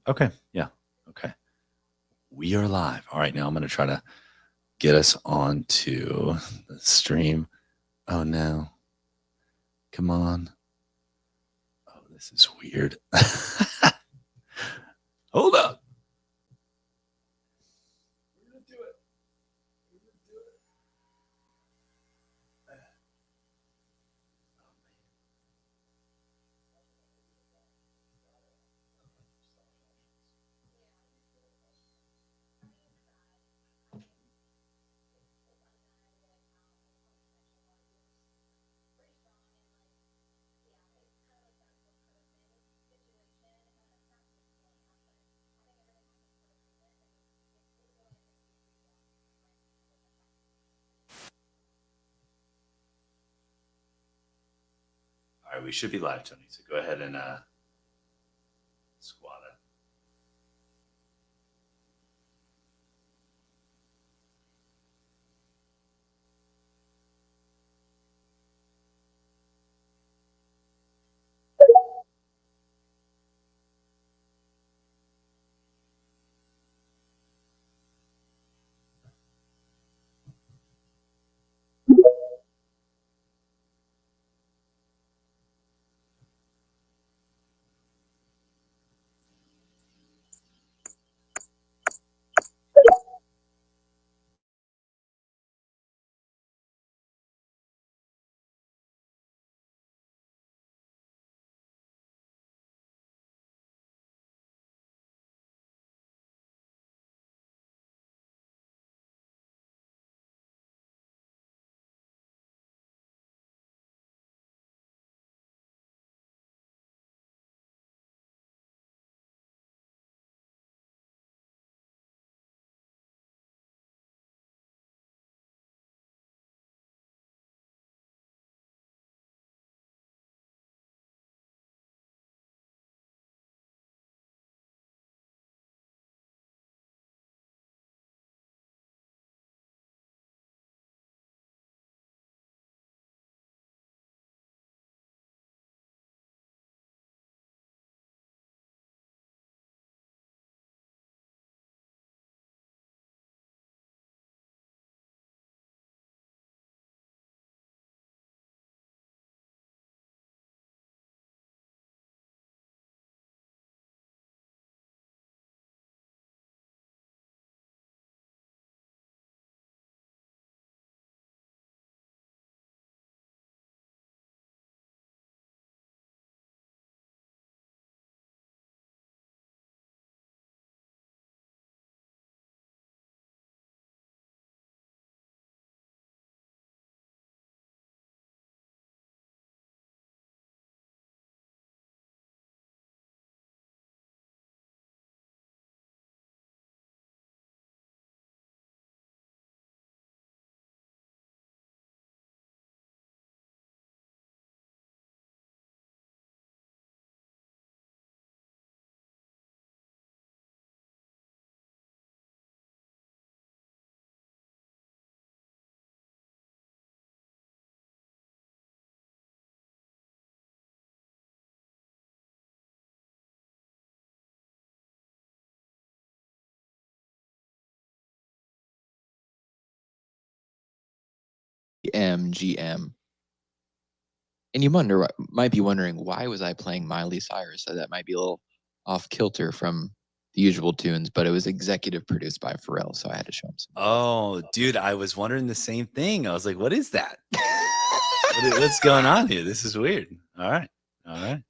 Okay. Yeah. Okay. We are live. All right. Now I'm going to try to get us onto the stream. Oh, no. Come on. Oh, this is weird. Hold up. We're going to do it. We're going to do it. All right. We should be live, Tony. So go ahead and squat it. MGM. And you might be wondering, why was I playing Miley Cyrus? So that might be a little off kilter from the usual tunes, but it was executive produced by Pharrell, so I had to show him some. Oh, dude, I was wondering the same thing. I was like, what is that? What's going on here? This is weird. All right. All right.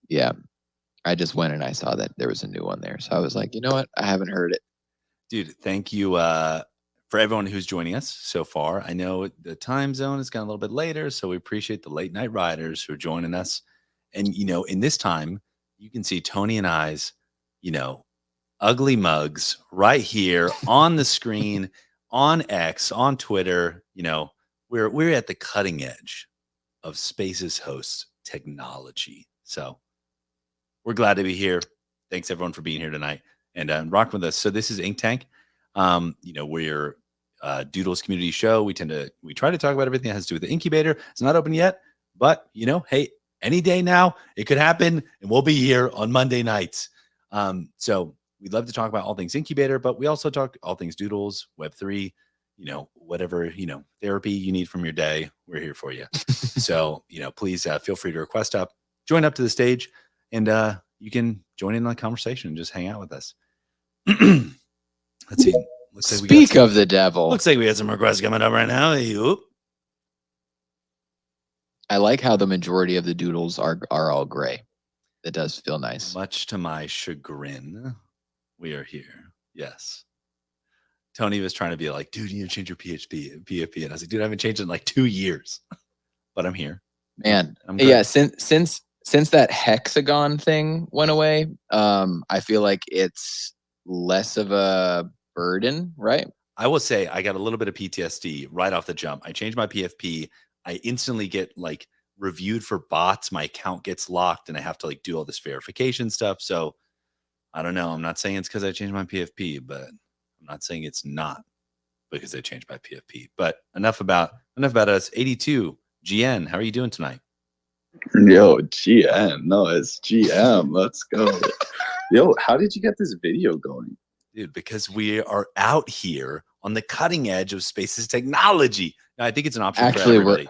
Yeah. I just went and I saw that there was a new one there. So I was like, you know what? I haven't heard it. Dude, thank you for everyone who's joining us so far. I know the time zone has gone a little bit later, so we appreciate the late night riders who are joining us. And, in this time, you can see Tony and I's, ugly mugs right here on the screen, on X, on Twitter. We're at the cutting edge of Spaces host technology. So we're glad to be here. Thanks everyone for being here tonight and rocking with us. So this is Ink Tank. We're Doodles community show. We try to talk about everything that has to do with the incubator. It's not open yet, but hey, any day now it could happen, and we'll be here on Monday nights. So we'd love to talk about all things incubator, but we also talk all things doodles, Web3, whatever, therapy you need from your day. We're here for you. So, please feel free to request up, join up to the stage, and you can join in on the conversation and just hang out with us. Let's see. Looks like Speak of the devil. Looks like we got some requests coming up right now. I like how the majority of the doodles are all gray. That does feel nice. Much to my chagrin, we are here. Yes. Tony was trying to be like, dude, you need to change your PFP. And I was like, dude, I haven't changed it in like 2 years. But I'm here. Man. Yeah, since that hexagon thing went away, I feel like it's less of a burden, right? I will say I got a little bit of PTSD right off the jump. I changed my PFP. I instantly get like reviewed for bots. My account gets locked and I have to like do all this verification stuff. So I don't know. I'm not saying it's because I changed my PFP, but I'm not saying it's not because I changed my PFP. But enough about us. 82 GN, how are you doing tonight? Yo, GN. No, it's GM. Let's go. Yo, how did you get this video going? Dude, because we are out here on the cutting edge of spaces technology. Now, I think it's an option for everybody.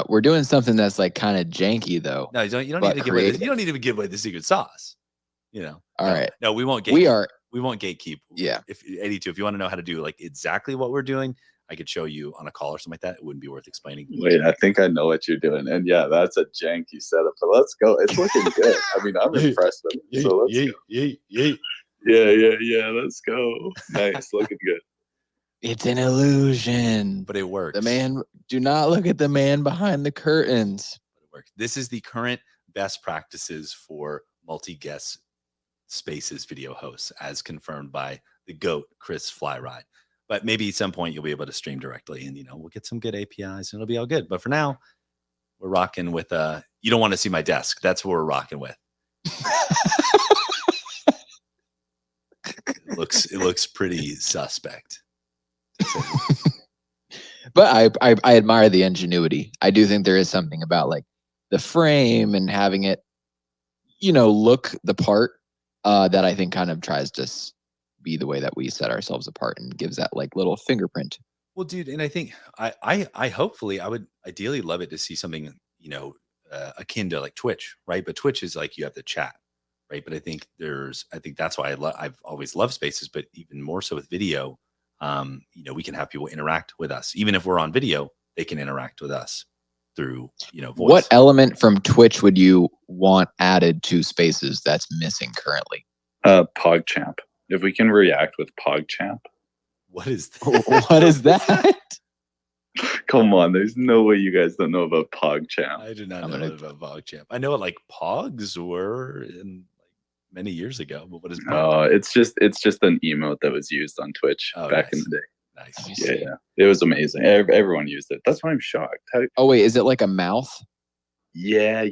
We're doing something that's like kind of janky though. No, you don't need to give away. You don't need to give away the secret sauce. All right. No, we won't gatekeep. We won't gatekeep. Yeah. If 82, if you want to know how to do like exactly what we're doing, I could show you on a call or something like that. It wouldn't be worth explaining. Wait, I think I know what you're doing. And yeah, that's a janky setup. But let's go. It's looking good. I mean, I'm impressed with it. So let's go. Yeah. Let's go. Nice. Looking good. It's an illusion. But it works. Do not look at the man behind the curtains. But it works. This is the current best practices for multi-guest spaces video hosts as confirmed by the GOAT, Chris Flyride. But maybe at some point you'll be able to stream directly and, we'll get some good APIs and it'll be all good. But for now, we're rocking with, you don't want to see my desk. That's what we're rocking with. It looks pretty suspect. But I admire the ingenuity. I do think there is something about like the frame and having it, look the part that I think kind of tries to be the way that we set ourselves apart and gives that like little fingerprint. Well, dude, and I think I hopefully I would ideally love it to see something, akin to like Twitch, right? But Twitch is like you have the chat, right? But I think that's why I've always loved spaces, but even more so with video. We can have people interact with us. Even if we're on video, they can interact with us through, voice. What element from Twitch would you want added to spaces that's missing currently? PogChamp. If we can react with PogChamp. What is that? What is that? Come on, there's no way you guys don't know about PogChamp. I do not know about PogChamp. I know what like Pogs were in like many years ago, but what is Pog? It's just an emote that was used on Twitch back in the day. Nice. Yeah. It was amazing. Everyone used it. That's why I'm shocked. Oh wait, is it like a mouth? Yeah.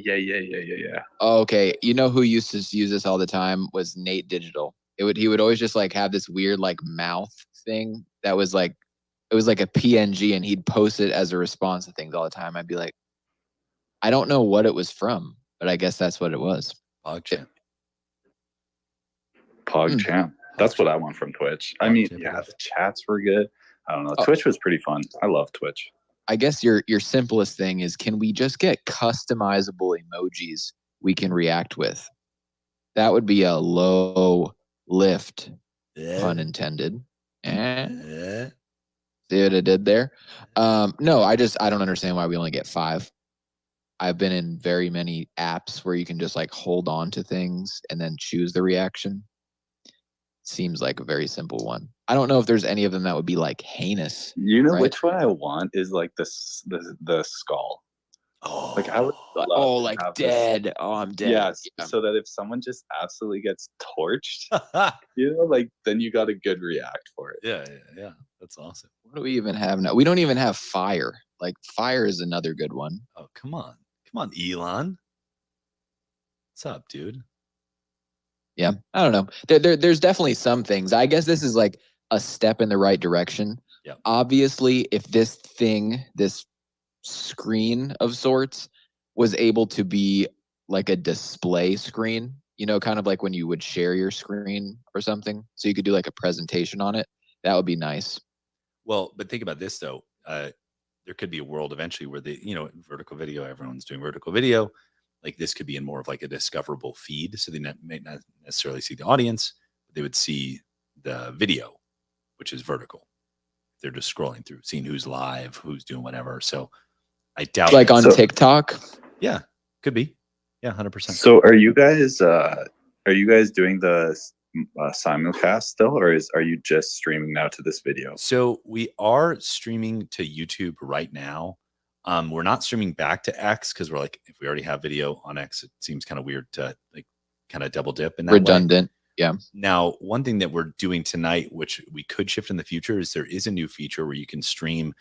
Oh, okay. You know who used to use this all the time was Nate Digital. He would always just like have this weird like mouth thing that was like it was like a PNG and he'd post it as a response to things all the time. I'd be like, I don't know what it was from, but I guess that's what it was. PogChamp. That's what I want from Twitch. I mean, yeah, the chats were good. I don't know. Twitch was pretty fun. I love Twitch. I guess your simplest thing is, can we just get customizable emojis we can react with? That would be a low lift, pun intended. See what I did there? No, I don't understand why we only get 5. I've been in very many apps where you can just like hold on to things and then choose the reaction. Seems like a very simple one. I don't know if there's any of them that would be like heinous. You know, right? Which one I want is like the skull. Oh, like I would love like dead. Oh, I'm dead. Yes, yeah. So that if someone just absolutely gets torched, like then you got a good react for it. Yeah. That's awesome. What do we even have now? We don't even have fire. Like fire is another good one. Oh, come on, Elon. What's up, dude? Yeah, I don't know. There's definitely some things. I guess this is like a step in the right direction. Yeah. Obviously, if this screen of sorts was able to be like a display screen, kind of like when you would share your screen or something. So you could do like a presentation on it. That would be nice. Well, but think about this though. There could be a world eventually where vertical video, everyone's doing vertical video. Like this could be in more of like a discoverable feed. So they may not necessarily see the audience, but they would see the video, which is vertical. They're just scrolling through, seeing who's live, who's doing whatever. So I doubt like on TikTok. Yeah, could be. Yeah, 100%. So are you guys doing the simulcast still, or are you just streaming now to this video? So we are streaming to YouTube right now. We're not streaming back to X because we're like, if we already have video on X, it seems kind of weird to like kind of double dip in that redundant. way. Yeah. Now, one thing that we're doing tonight, which we could shift in the future, is there is a new feature where you can stream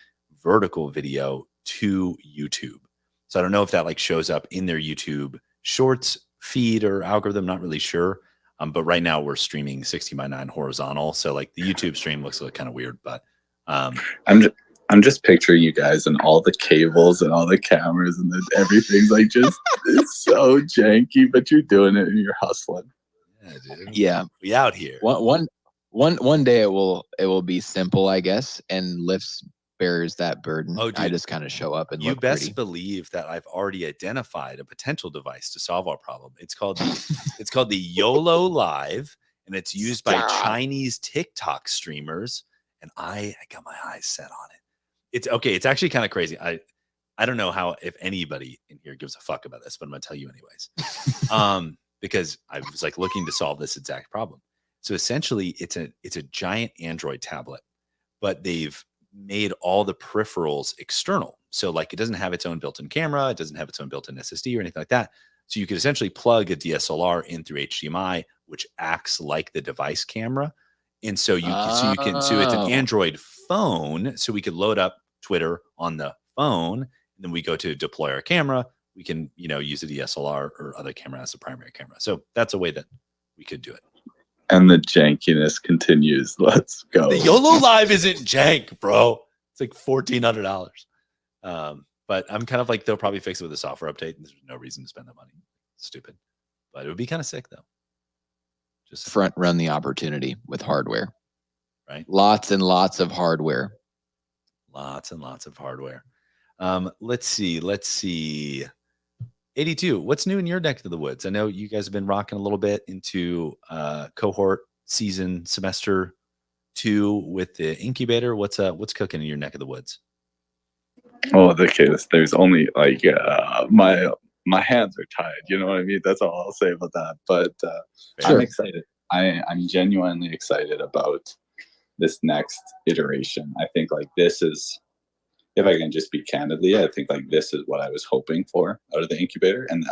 vertical video to YouTube. So I don't know if that like shows up in their YouTube Shorts feed or algorithm. Not really sure. But right now we're streaming 16:9 horizontal. So like the YouTube stream looks like kind of weird, but I'm just picturing you guys and all the cables and all the cameras and everything's like just it's so janky, but you're doing it and you're hustling. Yeah, dude. Yeah. We out here. One day it will be simple, I guess, and lifts bears that burden. Oh, dude, I just kind of show up and you look best pretty. believe that I've already identified a potential device to solve our problem. It's called the YOLO Live, and it's used by Chinese TikTok streamers. And I got my eyes set on it. It's okay. It's actually kind of crazy. I don't know how if anybody in here gives a fuck about this, but I'm gonna tell you anyways. Because I was like looking to solve this exact problem. So essentially, it's a giant Android tablet, but they've made all the peripherals external. So like it doesn't have its own built-in camera, it doesn't have its own built-in SSD or anything like that. So you could essentially plug a DSLR in through HDMI, which acts like the device camera. And so so it's an Android phone. So we could load up Twitter on the phone, and then we go to deploy our camera. We can, use a DSLR or other camera as the primary camera. So that's a way that we could do it. And the jankiness continues. Let's go. The YOLO Live isn't jank, bro. It's like $1,400. But I'm kind of like, they'll probably fix it with a software update. And there's no reason to spend that money. Stupid. But it would be kind of sick, though. Just front run the opportunity with hardware. Right. Lots and lots of hardware. Lots and lots of hardware. Let's see. 82, what's new in your neck of the woods? I know you guys have been rocking a little bit into cohort season semester 2 with the incubator. What's cooking in your neck of the woods? Oh, the case. There's only like my hands are tied. You know what I mean? That's all I'll say about that. But Sure. I'm excited. I'm genuinely excited about this next iteration. I think like this is, if I can just be candidly, I think like this is what I was hoping for out of the incubator, and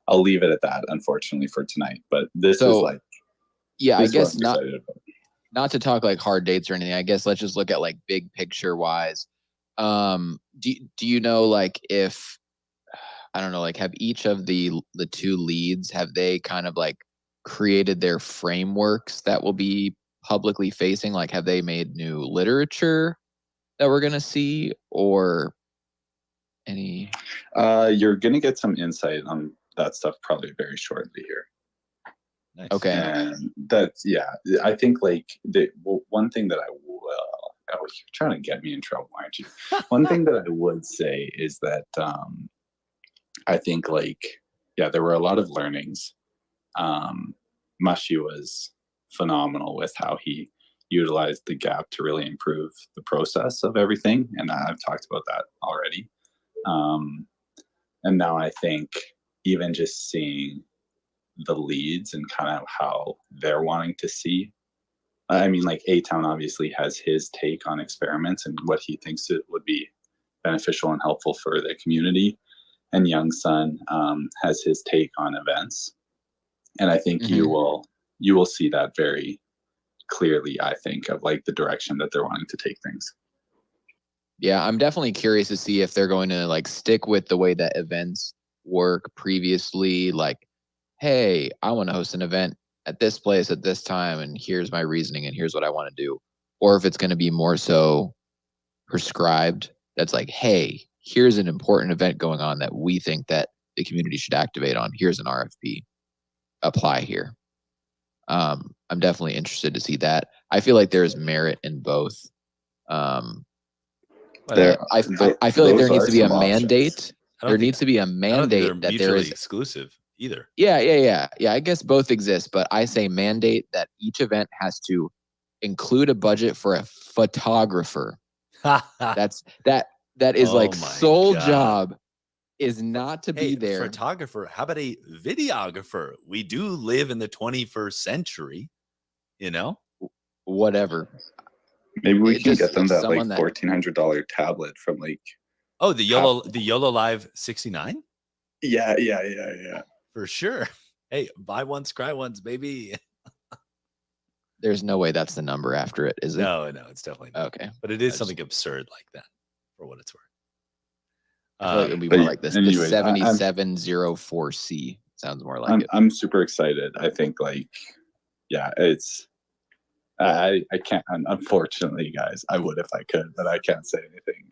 I'll leave it at that, unfortunately, for tonight. But this is like, yeah, I guess not to talk like hard dates or anything. I guess let's just look at like big picture wise. Do you know like if I don't know, like have each of the 2 leads, have they kind of like created their frameworks that will be publicly facing? Like have they made new literature that we're gonna see, or any? You're gonna get some insight on that stuff probably very shortly here. Nice. Okay. And that's I think like one thing that I will. Oh, you're trying to get me in trouble, aren't you? One thing that I would say is that I think like there were a lot of learnings. Mushi was phenomenal with how he utilized the gap to really improve the process of everything, and I've talked about that already. And now I think even just seeing the leads and kind of how they're wanting to see. I mean, like A-Town obviously has his take on experiments and what he thinks it would be beneficial and helpful for the community. And Young Sun has his take on events. And I think you will see that very clearly, I think, of like the direction that they're wanting to take things. Yeah, I'm definitely curious to see if they're going to like stick with the way that events work previously. Like, hey, I want to host an event at this place at this time, and here's my reasoning, and here's what I want to do. Or if it's going to be more so prescribed, that's like, hey, here's an important event going on that we think that the community should activate on. Here's an RFP. apply here. I'm definitely interested to see that. I feel like there's merit in both. There, I feel like there needs to be a mandate. There needs to be a I don't think mandate they're that there mutually is. exclusive either. Yeah. I guess both exist, but I say mandate that each event has to include a budget for a photographer. That is Oh like my sole God. job is not to be Hey, there. photographer, how about a videographer? We do live in the 21st century, you know? Whatever. maybe we It can just- get them that like someone that- $1,400 tablet from like. Oh, the YOLO Live 69? Yeah. For sure. Hey, buy once, cry once, baby. There's no way that's the number after it, is it? No, it's definitely not. Okay. But it is something absurd like that, for what it's worth. I feel like it would be But more like this. anyways, The 7704C sounds more like it. I'm super excited. I think like, yeah, it's. I can't. Unfortunately, guys, I would if I could, but I can't say anything.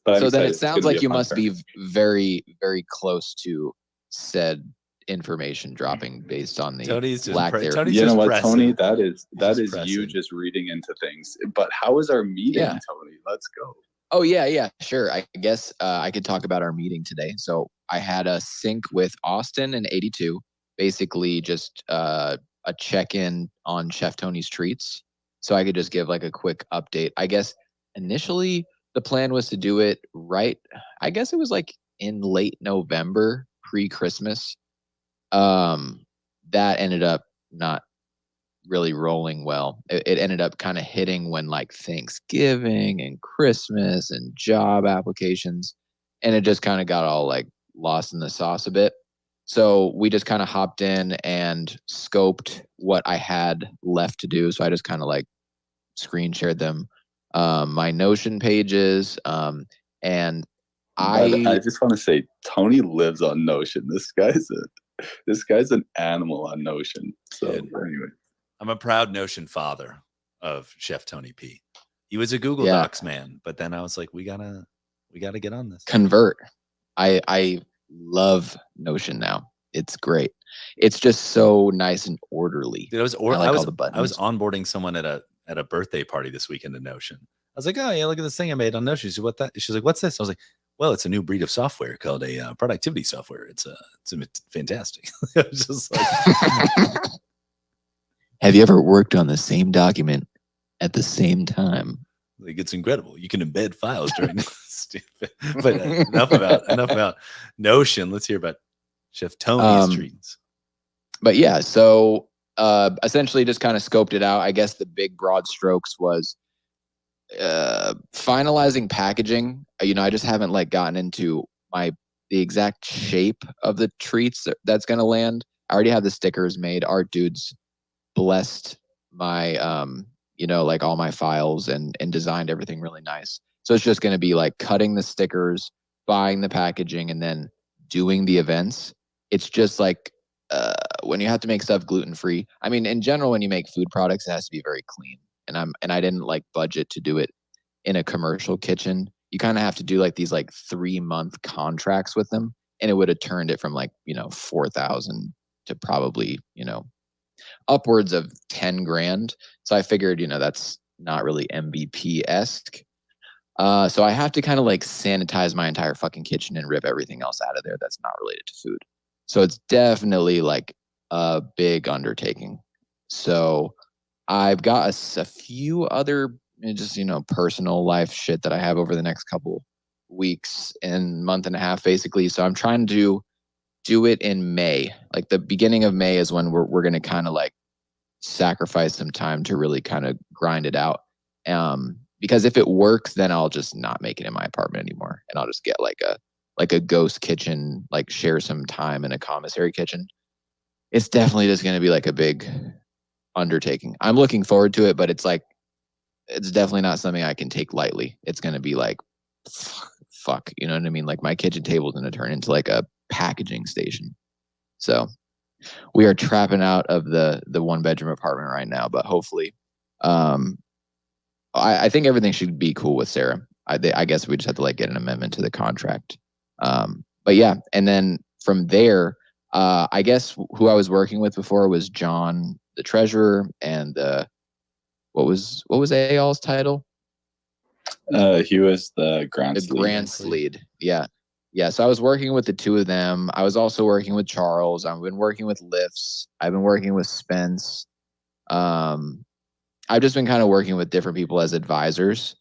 But So I'm then excited. it It's sounds gonna like be a you fun must tournament. be very, very close to said information dropping based on the Tony's just lack there. Tony's You know just what, pressing. Tony? That is just you pressing. just reading into things. But how was our meeting, Yeah. Tony? Let's go. Oh yeah, sure. I guess I could talk about our meeting today. So I had a sync with Austin and 82, basically just a check-in on Chef Tony's treats. So I could just give like a quick update. I guess initially the plan was to do it right. I guess it was like in late November, pre-Christmas. That ended up not really rolling well. It ended up kind of hitting when like Thanksgiving and Christmas and job applications, and it just kind of got all like lost in the sauce a bit. So we just kind of hopped in and scoped what I had left to do. So I just kind of like screen shared them, my Notion pages, and I just want to say, Tony lives on Notion. This guy's an animal on Notion. So anyway. I'm a proud Notion father of Chef Tony P. He was a Google Yeah. Docs man, but then I was like, we gotta get on this. convert. I love Notion now. It's great. It's just so nice and orderly. Dude, I like all the buttons. I was onboarding someone at a birthday party this weekend in Notion. I was like, oh yeah, look at this thing I made on Notion. She's what that? She's like, what's this? I was like, well, it's a new breed of software called a productivity software. It's fantastic. I was just like, Have you ever worked on the same document at the same time? like it's incredible. You can embed files during stupid. But enough about Notion. Let's hear about Chef Tony's treats. But yeah, so essentially just kind of scoped it out. I guess the big broad strokes was finalizing packaging. I just haven't like gotten into the exact shape of the treats that's gonna land. I already have the stickers made. Art dudes blessed my like all my files and designed everything really nice. So it's just gonna be like cutting the stickers, buying the packaging, and then doing the events. It's just like when you have to make stuff gluten-free. I mean, in general, when you make food products, it has to be very clean. And I didn't like budget to do it in a commercial kitchen. You kind of have to do like these like 3-month contracts with them, and it would have turned it from like 4,000 to probably upwards of 10 grand. So I figured that's not really MVP-esque. So I have to kind of like sanitize my entire fucking kitchen and rip everything else out of there that's not related to food. So it's definitely like a big undertaking. So I've got a few other just personal life shit that I have over the next couple weeks and month and a half basically. So I'm trying to do it in May. Like the beginning of May is when we're going to kind of like sacrifice some time to really kind of grind it out. Because if it works, then I'll just not make it in my apartment anymore, and I'll just get like a ghost kitchen, like share some time in a commissary kitchen. It's definitely just going to be like a big undertaking. I'm looking forward to it, but it's definitely not something I can take lightly. It's going to be like, fuck, you know what I mean? Like my kitchen table is going to turn into like a packaging station. So we are trapping out of the 1-bedroom apartment right now, but hopefully, I think everything should be cool with Sarah. I guess we just have to like get an amendment to the contract. But yeah, and then from there, I guess who I was working with before was John, the treasurer, and what was AL's title? He was the The grants lead. grants lead. Yeah. Yeah. So I was working with the two of them. I was also working with Charles. I've been working with Lifts. I've been working with Spence. I've just been kind of working with different people as advisors.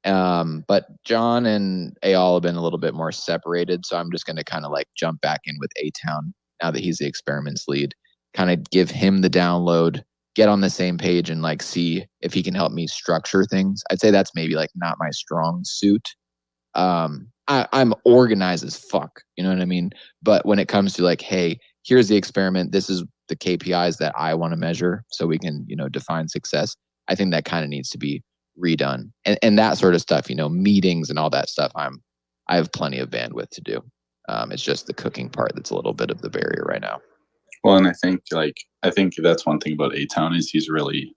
But John and Ayal have been a little bit more separated. So I'm just going to kind of like jump back in with A-Town now that he's the experiments lead, kind of give him the download, get on the same page and like see if he can help me structure things. I'd say that's maybe like not my strong suit. I'm organized as fuck, you know what I mean? But when it comes to like, hey, here's the experiment, this is the KPIs that I want to measure so we can, define success. I think that kind of needs to be redone. And that sort of stuff, meetings and all that stuff, I have plenty of bandwidth to do. It's just the cooking part that's a little bit of the barrier right now. Well, and I think that's one thing about A-Town is he's really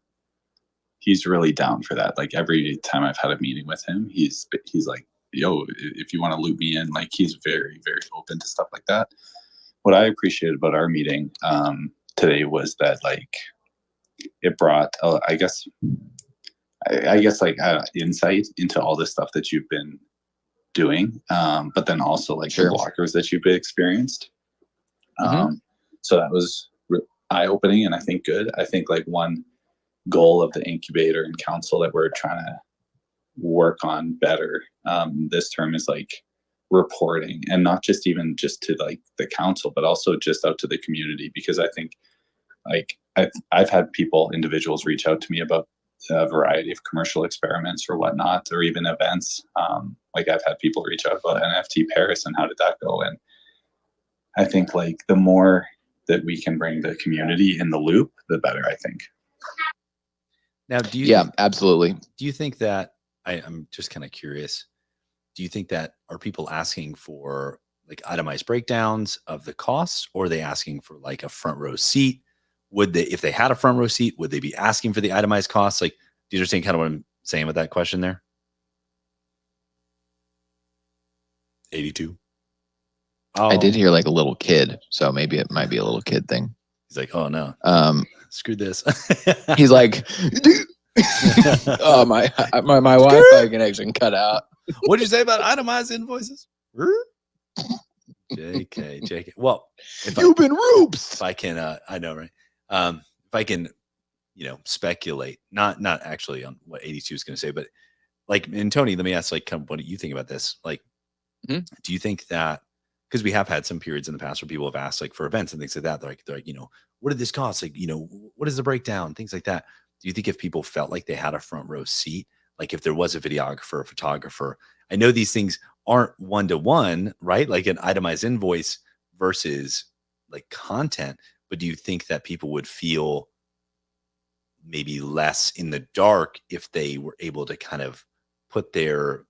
down for that. Like every time I've had a meeting with him, he's like, yo, if you want to loop me in, like he's very, very open to stuff like that. What I appreciated about our meeting today was that like it brought, I guess like insight into all this stuff that you've been doing, but then also like Sure. the blockers that you've experienced. So that was eye-opening and I think good. I think like one goal of the incubator and council that we're trying to work on better this term is like reporting, and not just even just to like the council, but also just out to the community, because I think like I've had individuals reach out to me about a variety of commercial experiments or whatnot, or even events. Like I've had people reach out about NFT Paris and how did that go, and I think like the more that we can bring the community in the loop, the better, I think. Now, absolutely. Do you think that, I'm just kind of curious, do you think that are people asking for like itemized breakdowns of the costs, or are they asking for like a front row seat? Would they, if they had a front row seat, would they be asking for the itemized costs? Like, do you understand kind of what I'm saying with that question there? 82. I did hear like a little kid, so maybe it might be a little kid thing. He's like, oh no, screw this. He's like, oh my Wi-Fi connection cut out. What'd you say about itemized invoices? JK. Well, you've been rooped. If I can, I know, right? If I can, speculate, not actually on what 82 is going to say, but like, and Tony, let me ask, like, kind of, what do you think about this? Like, do you think that, because we have had some periods in the past where people have asked like for events and things like that, they're like, what did this cost? Like, what is the breakdown? Things like that. Do you think if people felt like they had a front row seat, like if there was a videographer, a photographer, I know these things aren't one-to-one, right? Like an itemized invoice versus like content, but do you think that people would feel maybe less in the dark if they were able to kind of put their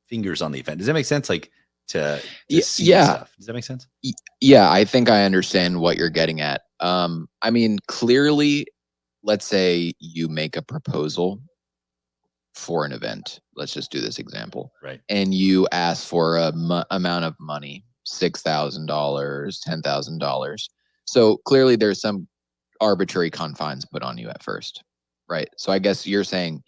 fingers on the event? Does that make sense? Like to see stuff. Does that make sense? Yeah, I think I understand what you're getting at. I mean, clearly, let's say you make a proposal for an event. Let's just do this example. Right. And you ask for a amount of money, $6,000, $10,000. So clearly there's some arbitrary confines put on you at first, right? So I guess you're saying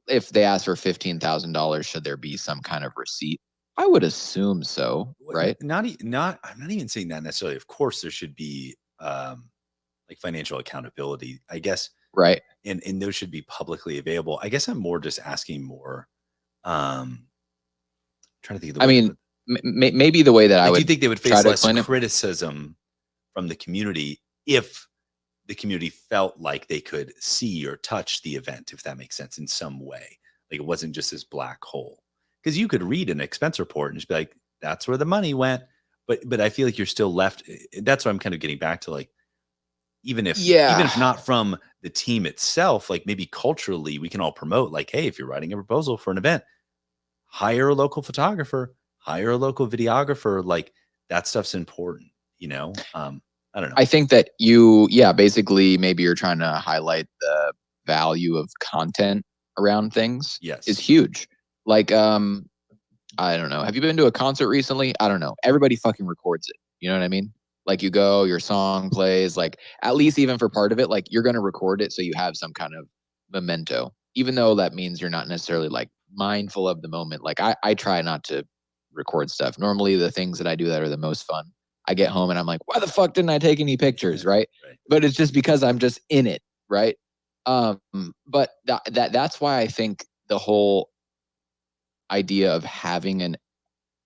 if they ask for $15,000, should there be some kind of receipt? I would assume so, right? I'm not even saying that necessarily. Of course, there should be like financial accountability, I guess. Right. And those should be publicly available. I guess I'm more just asking more. Trying to think of the way. Maybe the way that I would. Do you think they would face less criticism from the community if the community felt like they could see or touch the event, if that makes sense in some way? Like it wasn't just this black hole. Because you could read an expense report and just be like, that's where the money went. But I feel like you're still left. That's what I'm kind of getting back to. Like, even if not from the team itself, like maybe culturally, we can all promote like, hey, if you're writing a proposal for an event, hire a local photographer, hire a local videographer. Like that stuff's important, I don't know. I think that basically maybe you're trying to highlight the value of content around things. Yes. Is huge. Like, I don't know. Have you been to a concert recently? I don't know. Everybody fucking records it. You know what I mean? Like you go, your song plays, like at least even for part of it, like you're going to record it so you have some kind of memento, even though that means you're not necessarily like mindful of the moment. Like I try not to record stuff. Normally the things that I do that are the most fun, I get home and I'm like, why the fuck didn't I take any pictures? Right. Right. But it's just because I'm just in it. Right. But that's why I think the whole idea of having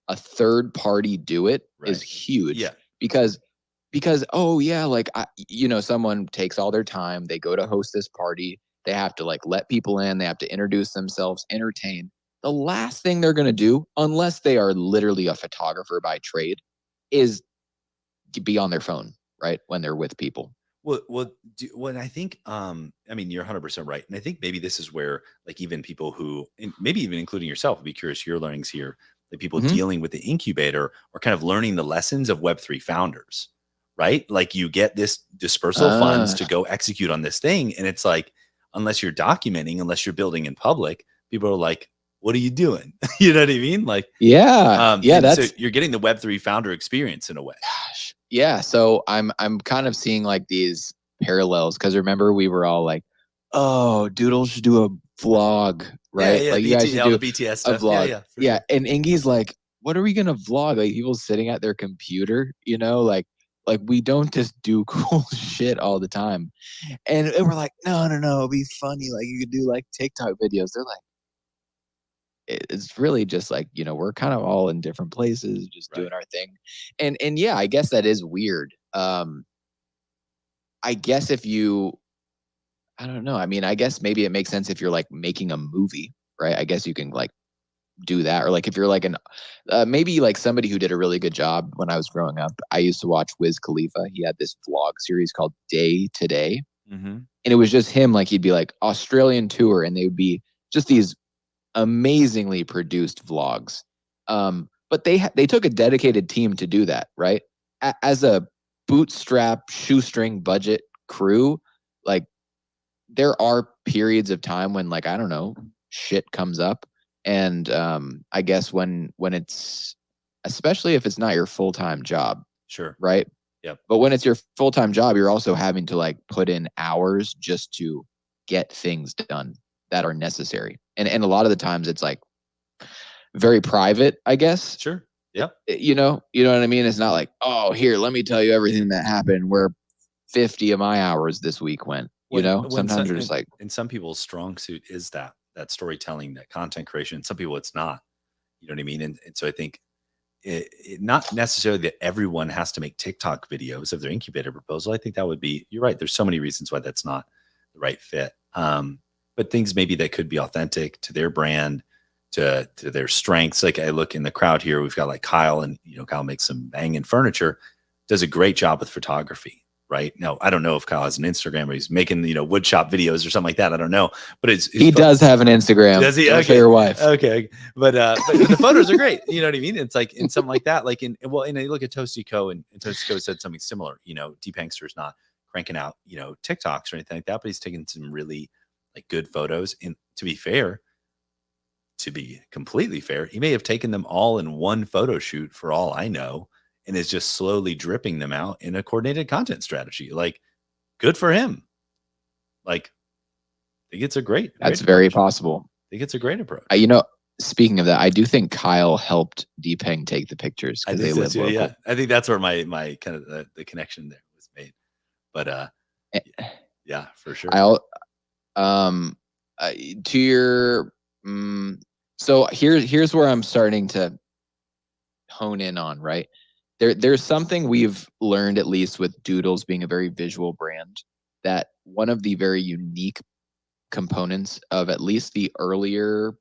a third party do it is Right. huge. Yeah. Because oh yeah, like someone takes all their time, they go to host this party, they have to like let people in, they have to introduce themselves, entertain. The last thing they're going to do, unless they are literally a photographer by trade, is be on their phone, right, when they're with people. Well, I think, I mean, you're 100% right. And I think maybe this is where, like, even people who, and maybe even including yourself, I'd be curious your learnings here, the people Mhm. dealing with the incubator are kind of learning the lessons of Web3 founders, right? Like, you get this dispersal of funds to go execute on this thing. And it's like, unless you're documenting, unless you're building in public, people are like, what are you doing? You know what I mean? Like, Yeah, and so that's you're getting the Web3 founder experience in a way. gosh. Yeah, so I'm kind of seeing like these parallels because remember we were all like, oh, Doodle should do a vlog, right? Yeah. Like you guys should All do the BTS a stuff. vlog. For Yeah, sure. and Ingy's like, what are we gonna vlog? Like people sitting at their computer, like we don't just do cool shit all the time. And we're like, no, it'd be funny. Like you could do like TikTok videos. They're like, it's really just like, we're kind of all in different places, just doing Right. our thing. And yeah, I guess that is weird. I guess I don't know. I mean, I guess maybe it makes sense if you're like making a movie, right? I guess you can like do that. Or like if you're like maybe like somebody who did a really good job when I was growing up. I used to watch Wiz Khalifa. He had this vlog series called Day to Day. Mm-hmm. And it was just him, like he'd be like Australian tour, and they would be just these amazingly produced vlogs. But they took a dedicated team to do that, right? As a bootstrap shoestring budget crew, like there are periods of time when like I don't know, shit comes up, and I guess when it's especially if it's not your full-time job, Sure. right? Yep. But when it's your full-time job, you're also having to like put in hours just to get things done that are necessary. And a lot of the times it's like very private, I guess. Sure. Yep. You know what I mean? It's not like, oh, here, let me tell you everything that happened where 50 of my hours this week went. Sometimes you're just like, and some people's strong suit is that storytelling, that content creation. Some people it's not. You know what I mean? And so I think it not necessarily that everyone has to make TikTok videos of their incubator proposal. I think that would be, you're right. There's so many reasons why that's not the right fit. But things maybe that could be authentic to their brand, to their strengths. Like I look in the crowd here, we've got like Kyle, and Kyle makes some banging furniture, does a great job with photography. Right now, I don't know if Kyle has an Instagram or he's making wood shop videos or something like that. I don't know, but he does have an Instagram. Does he? Okay. Show your wife. Okay, but the photos are great. You know what I mean? It's like in something like that. Like and I look at Toasty Co. and Toasty Co. said something similar. Deep Hangster's not cranking out TikToks or anything like that, but he's taking some really like good photos. And to be completely fair, he may have taken them all in one photo shoot for all I know, and is just slowly dripping them out in a coordinated content strategy. Like, good for him. Like, I think it's a great. That's great very approach. possible. I think it's a great approach. Speaking of that, I do think Kyle helped Deepeng take the pictures because they live local. Yeah, I think that's where my kind of the connection there was made. But yeah, for sure. To your so here's where I'm starting to hone in on, right? There's something we've learned, at least with Doodles being a very visual brand, that one of the very unique components of at least the earlier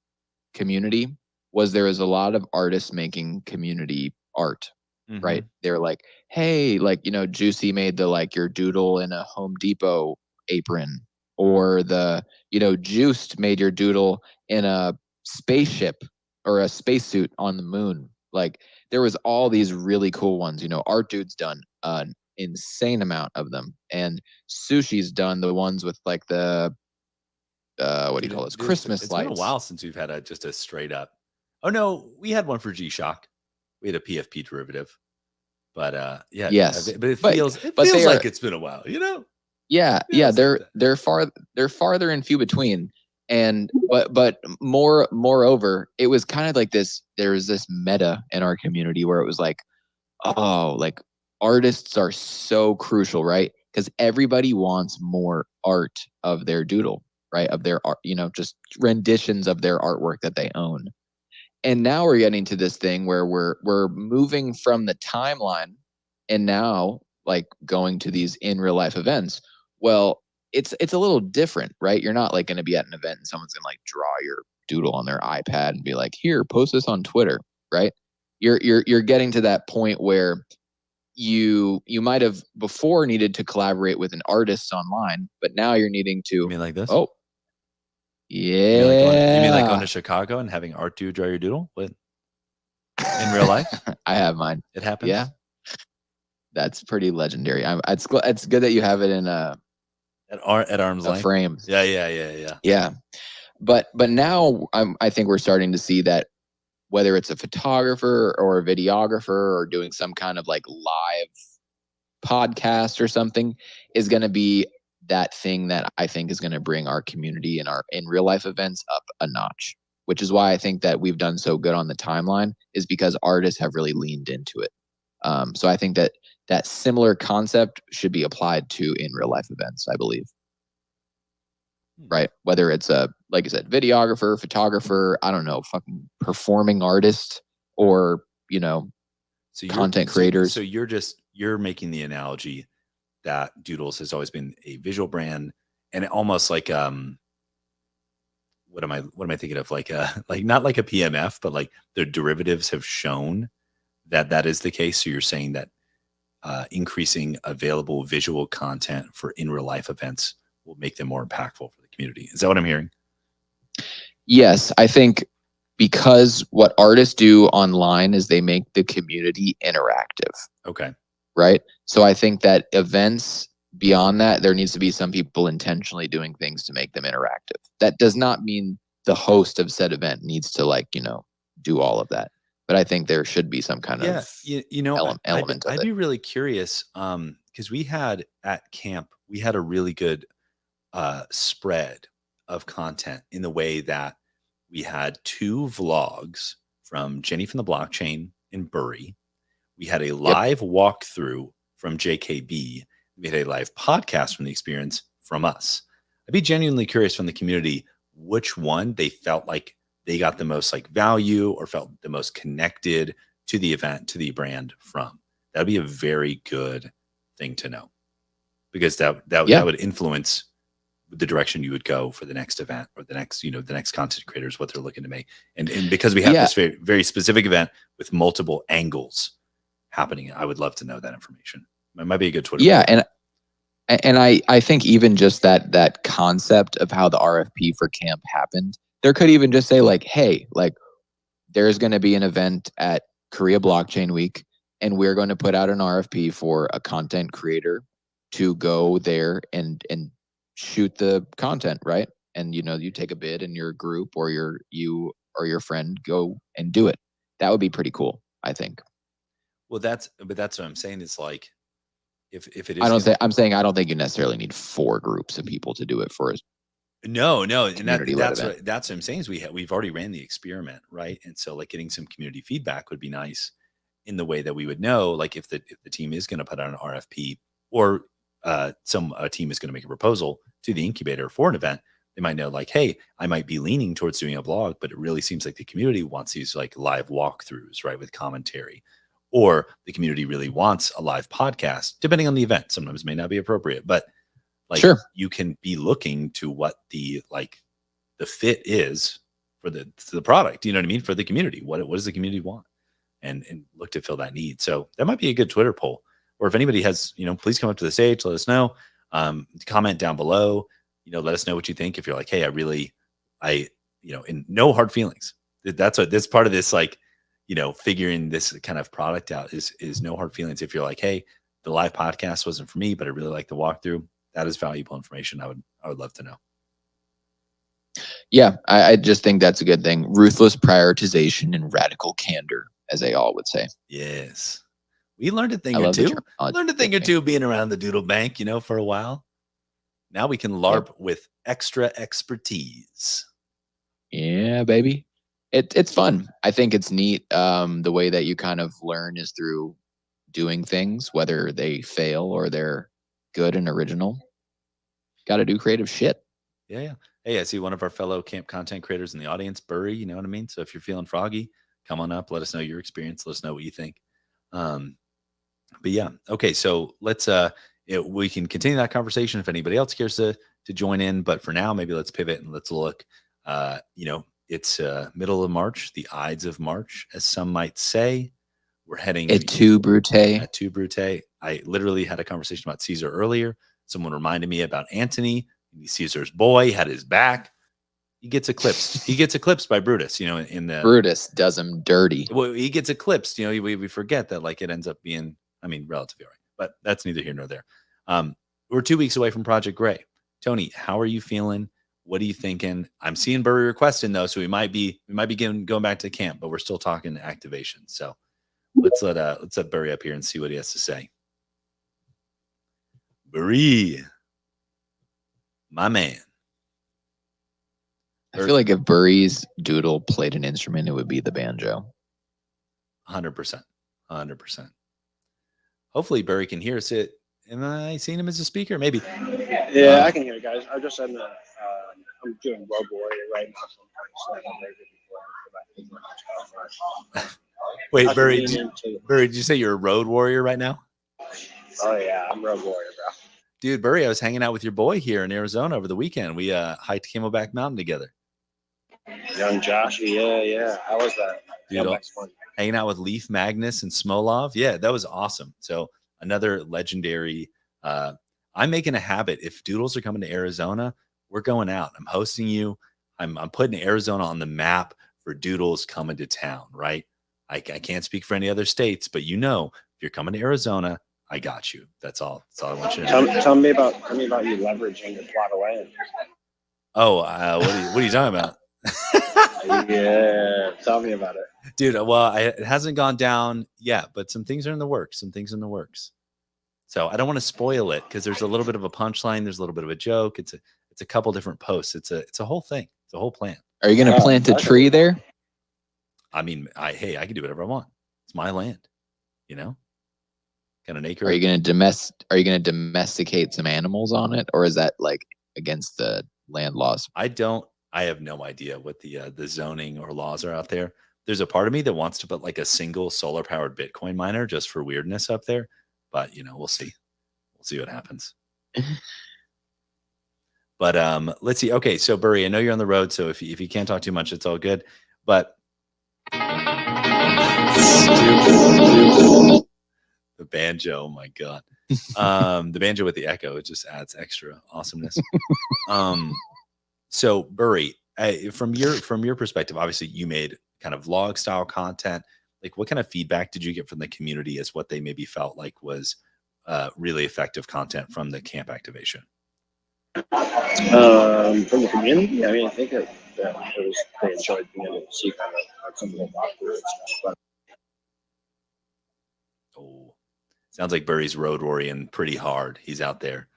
community was there was a lot of artists making community art, right? They were like, hey, like, Juicy made the like your doodle in a Home Depot apron, or the, Juiced made your doodle in a spaceship or a spacesuit on the moon. Like there was all these really cool ones. Art Dude's done an insane amount of them, and Sushi's done the ones with like the what do you call this? Christmas it's lights. It's been a while since we've had just a straight up. Oh no, we had one for G-Shock. We had a PFP derivative, But yeah, Yes. but it But- feels but they like are- it's been a while, you know? Yeah, Feels like they're that. they're farther and few between. And but moreover, it was kind of like this. There was this meta in our community where it was like, oh, like artists are so crucial, right? Because everybody wants more art of their doodle, right? Of their art, just renditions of their artwork that they own. And now we're getting to this thing where we're moving from the timeline and now like going to these in real life events. Well, it's a little different, right? You're not like going to be at an event and someone's going to like draw your doodle on their iPad and be like, "Here, post this on Twitter," right? You're getting to that point where you might have before needed to collaborate with an artist online, but now you're needing to. You mean like this? Oh, yeah. You mean like going to Chicago and having Art Dude draw your doodle in real life? I have mine. It happens. Yeah, that's pretty legendary. It's good that you have it in at arm's a length. frame. Yeah. Yeah, but now I think we're starting to see that whether it's a photographer or a videographer or doing some kind of like live podcast or something is going to be that thing that I think is going to bring our community and our in real life events up a notch, which is why I think that we've done so good on the timeline is because artists have really leaned into it. So I think that similar concept should be applied to in real life events, I believe. Right. Whether it's like I said, videographer, photographer, I don't know, fucking performing artist or, content creators. So you're making the analogy that Doodles has always been a visual brand and almost like what am I thinking of? Like like not like a PMF, but like the derivatives have shown that is the case. So you're saying that increasing available visual content for in real life events will make them more impactful for the community. Is that what I'm hearing? Yes, I think because what artists do online is they make the community interactive. Okay. Right. So I think that events beyond that, there needs to be some people intentionally doing things to make them interactive. That does not mean the host of said event needs to do all of that. But I think there should be some kind of element of I'd it. be really curious because we had at camp, we had a really good spread of content in the way that we had 2 vlogs from Jenny from the Blockchain in Bury. We had a live walkthrough from JKB. We had a live podcast from the experience from us. I'd be genuinely curious from the community which one they felt like they got the most like value or felt the most connected to the event, to the brand from. That'd be a very good thing to know because that would influence the direction you would go for the next event or the next content creators, what they're looking to make. And because we have this very, very specific event with multiple angles happening, I would love to know that information. It might be a good Twitter. Yeah. And I think even just that concept of how the RFP for camp happened, there could even just say like, hey, like there's going to be an event at Korea Blockchain Week and we're going to put out an RFP for a content creator to go there and shoot the content, right? And you take a bid and your group or you or your friend go and do it. That would be pretty cool, I think. Well, that's what I'm saying is like if it is I'm saying I don't think you necessarily need 4 groups of people to do it for us. No, and that's what I'm saying is we've already ran the experiment, right? And so like getting some community feedback would be nice in the way that we would know like if the team is going to put out an RFP or a team is going to make a proposal to the incubator for an event, they might know like, hey, I might be leaning towards doing a blog, but it really seems like the community wants these like live walkthroughs, right, with commentary, or the community really wants a live podcast, depending on the event. Sometimes it may not be appropriate, but like you can be looking to what the fit is for the product, you know what I mean? For the community, what does the community want? And look to fill that need. So that might be a good Twitter poll. Or if anybody has, please come up to the stage, let us know. Comment down below, let us know what you think. If you're like, hey, and no hard feelings. That's what this part of this, like, figuring this kind of product out is no hard feelings. If you're like, hey, the live podcast wasn't for me, but I really like the walkthrough. That is valuable information. I would love to know. Yeah, I just think that's a good thing. Ruthless prioritization and radical candor, as they all would say. Yes. We learned a thing I or love the two. terminology. Learned a thing or two being around the Doodle Bank, for a while. Now we can LARP with extra expertise. Yeah, baby. It's fun. I think it's neat. The way that you kind of learn is through doing things, whether they fail or they're good and original. Got to do creative shit. Yeah. Hey, I see one of our fellow camp content creators in the audience, Burry. You know what I mean? So if you're feeling froggy, come on up. Let us know your experience. Let us know what you think. But yeah, okay. So let's we can continue that conversation if anybody else cares to join in. But for now, maybe let's pivot and let's look. It's middle of March, the Ides of March, as some might say. We're heading Et tu, Brute. Et tu, Brute. I literally had a conversation about Caesar earlier. Someone reminded me about Antony. Caesar's boy had his back. He gets eclipsed. He gets eclipsed by Brutus. In the Brutus does him dirty. Well, he gets eclipsed. We forget that it ends up being, relatively all right. But that's neither here nor there. We're 2 weeks away from Project Gray. Tony, how are you feeling? What are you thinking? I'm seeing Burry requesting though, so we might be going back to camp, but we're still talking activation. So let's let Burry up here and see what he has to say. Burry, my man. I feel like if Burry's doodle played an instrument, it would be the banjo. 100%. 100%. Hopefully Burry can hear us. Am I seeing him as a speaker? Maybe. Yeah, I can hear you guys. I just said I'm doing Road Warrior right now. Wait, Burry, did you say you're a road warrior right now? Oh yeah, I'm Road Warrior, bro. Dude, Burry, I was hanging out with your boy here in Arizona over the weekend. We hiked Camelback Mountain together. Young Josh, yeah. How was that? Dude, hanging out with Leaf, Magnus, and Smolov. Yeah, that was awesome. So another legendary. I'm making a habit. If doodles are coming to Arizona, we're going out. I'm hosting you. I'm putting Arizona on the map for doodles coming to town, right? I can't speak for any other states, but if you're coming to Arizona, I got you. That's all I want you to know. Tell me about you leveraging your plot of land. Oh, what are you talking about? Yeah, tell me about it, dude. Well, it hasn't gone down yet, but some things are in the works. So I don't want to spoil it because there's a little bit of a punchline. There's a little bit of a joke. It's a couple different posts. It's a whole thing. It's a whole plan. Are you going to plant a tree there? I can do whatever I want. It's my land, got an acre. Are you going to domesticate some animals on it, or is that against the land laws? I have no idea what the zoning or laws are out there. There's a part of me that wants to put a single solar powered Bitcoin miner just for weirdness up there, but we'll see. We'll see what happens. But let's see. Okay, so Burry, I know you're on the road, so if you can't talk too much, it's all good. But the banjo, oh my god. The banjo with the echo, it just adds extra awesomeness. So Burry, from your perspective, obviously you made kind of vlog style content. What kind of feedback did you get from the community as what they maybe felt like was really effective content from the camp activation? From the community, I think that they enjoyed being able to see kind of some of the walkthroughs and stuff. But oh, sounds like Burry's road warring pretty hard. He's out there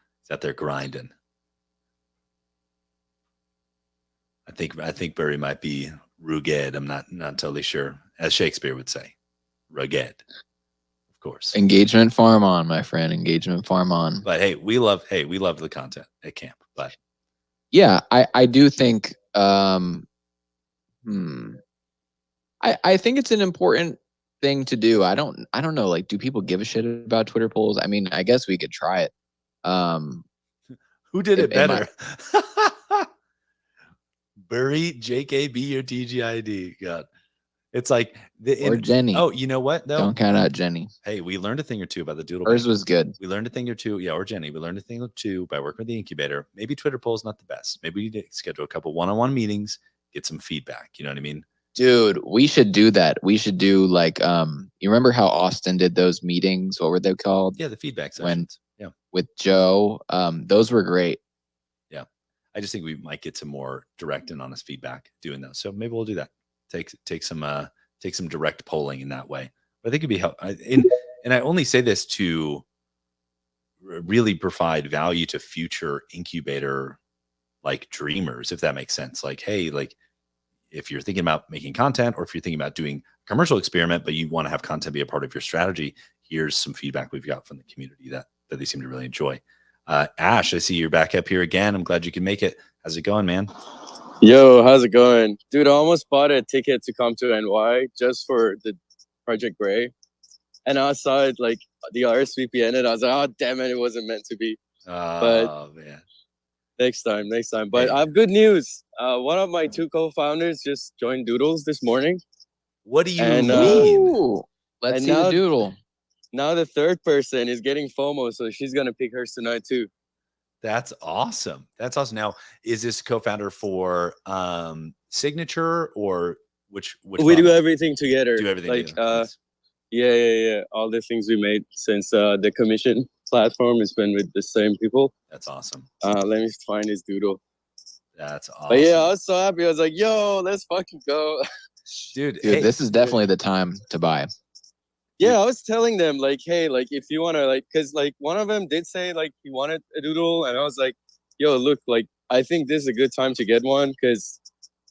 grinding. I think Burry might be rugged. I'm not totally sure, as Shakespeare would say, rugged. Of course. Engagement farm on, my friend. Engagement farm on. But hey, we love the content at camp. But yeah, I do think I think it's an important thing to do. I don't know. Do people give a shit about Twitter polls? I guess we could try it. Who did it better? Burry, JKB, or TGID? God. It's or Jenny. Oh, you know what though? Don't count out Jenny. Hey, we learned a thing or two about the doodle. Hers was good. We learned a thing or two. Yeah, or Jenny. We learned a thing or two by working with the incubator. Maybe Twitter poll is not the best. Maybe we need to schedule a couple one-on-one meetings, get some feedback. You know what I mean? Dude, we should do that. We should do you remember how Austin did those meetings? What were they called? Yeah, the feedback sessions. With Joe. Those were great. Yeah. I just think we might get some more direct and honest feedback doing those. So maybe we'll do that. Take some direct polling in that way. But I think it'd be helpful. And I only say this to really provide value to future incubator like dreamers, if that makes sense. Like, hey, like if you're thinking about making content or if you're thinking about doing a commercial experiment, but you want to have content be a part of your strategy, here's some feedback we've got from the community that they seem to really enjoy. Ash, I see you're back up here again. I'm glad you can make it. How's it going, man? Yo, how's it going? Dude, I almost bought a ticket to come to NY just for the Project Gray. And I saw it like the RSVP and I was like, oh, damn it, it wasn't meant to be. Oh, man. Next time. But Hey. I have good news. One of my 2 co-founders just joined Doodles this morning. What do you And, mean? Ooh, let's and see the now- doodle. Now the 3rd person is getting FOMO, so she's going to pick hers tonight too. That's awesome. That's awesome. Now, is this co-founder for Signature or which We do product? everything together. Do everything like together. Nice. yeah. All the things we made since the commission platform has been with the same people. That's awesome. Let me find his doodle. That's awesome. But yeah, I was so happy. I was like, yo, let's fucking go. Dude, Dude, hey, this is definitely the time to buy. Yeah, I was telling them like, hey, like if you wanna like, cause like one of them did say like he wanted a doodle, and I was like, yo, look, like I think this is a good time to get one, cause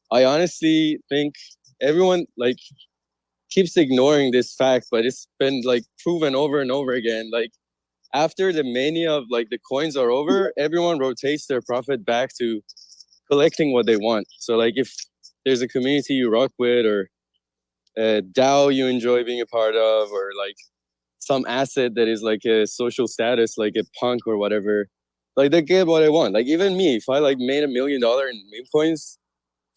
I honestly think everyone like keeps ignoring this fact, but it's been like proven over and over again. Like after the mania of like the coins are over, everyone rotates their profit back to collecting what they want. So like if there's a community you rock with, or a DAO you enjoy being a part of, or like some asset that is like a social status, like a punk or whatever, like they get what I want. Like even me, if I like made $1 million in meme coins,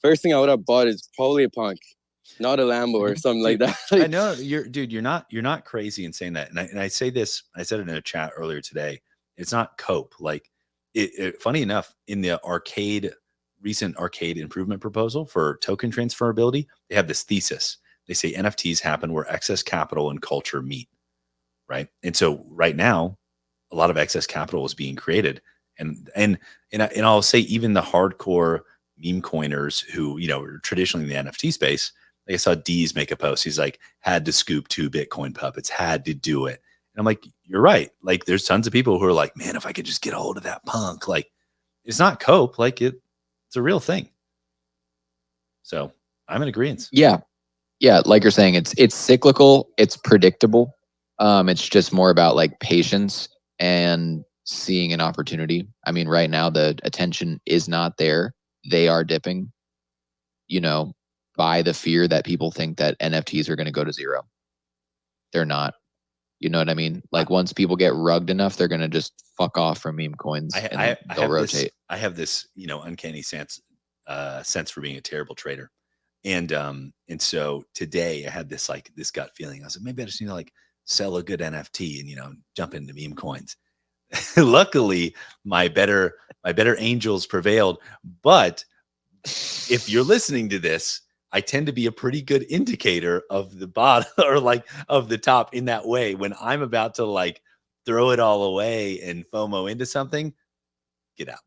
first thing I would have bought is probably a punk, not a Lambo or something like that. I Like, know you're not crazy in saying that. And I say this, I said it in a chat earlier today. It's not cope. Like funny enough, in the recent arcade improvement proposal for token transferability, they have this thesis. They say NFTs happen where excess capital and culture meet, right? And so right now, a lot of excess capital is being created, and I'll say even the hardcore meme coiners who are traditionally in the NFT space. Like I saw Deez make a post. He's like, had to scoop 2 Bitcoin puppets, had to do it. And I'm like, you're right. Like there's tons of people who are like, man, if I could just get a hold of that punk, like it's not cope, like it's a real thing. So I'm in agreement. Yeah, like you're saying, it's cyclical, it's predictable. It's just more about like patience and seeing an opportunity. I mean, right now the attention is not there. They are dipping, by the fear that people think that NFTs are going to go to zero. They're not. You know what I mean? Like once people get rugged enough, they're going to just fuck off from meme coins and they'll rotate. I have this, uncanny sense for being a terrible trader. And so today I had this gut feeling. I was like, maybe I just need to like sell a good NFT and jump into meme coins. Luckily, my better angels prevailed. But if you're listening to this, I tend to be a pretty good indicator of the bottom or like of the top in that way. When I'm about to like throw it all away and FOMO into something, get out.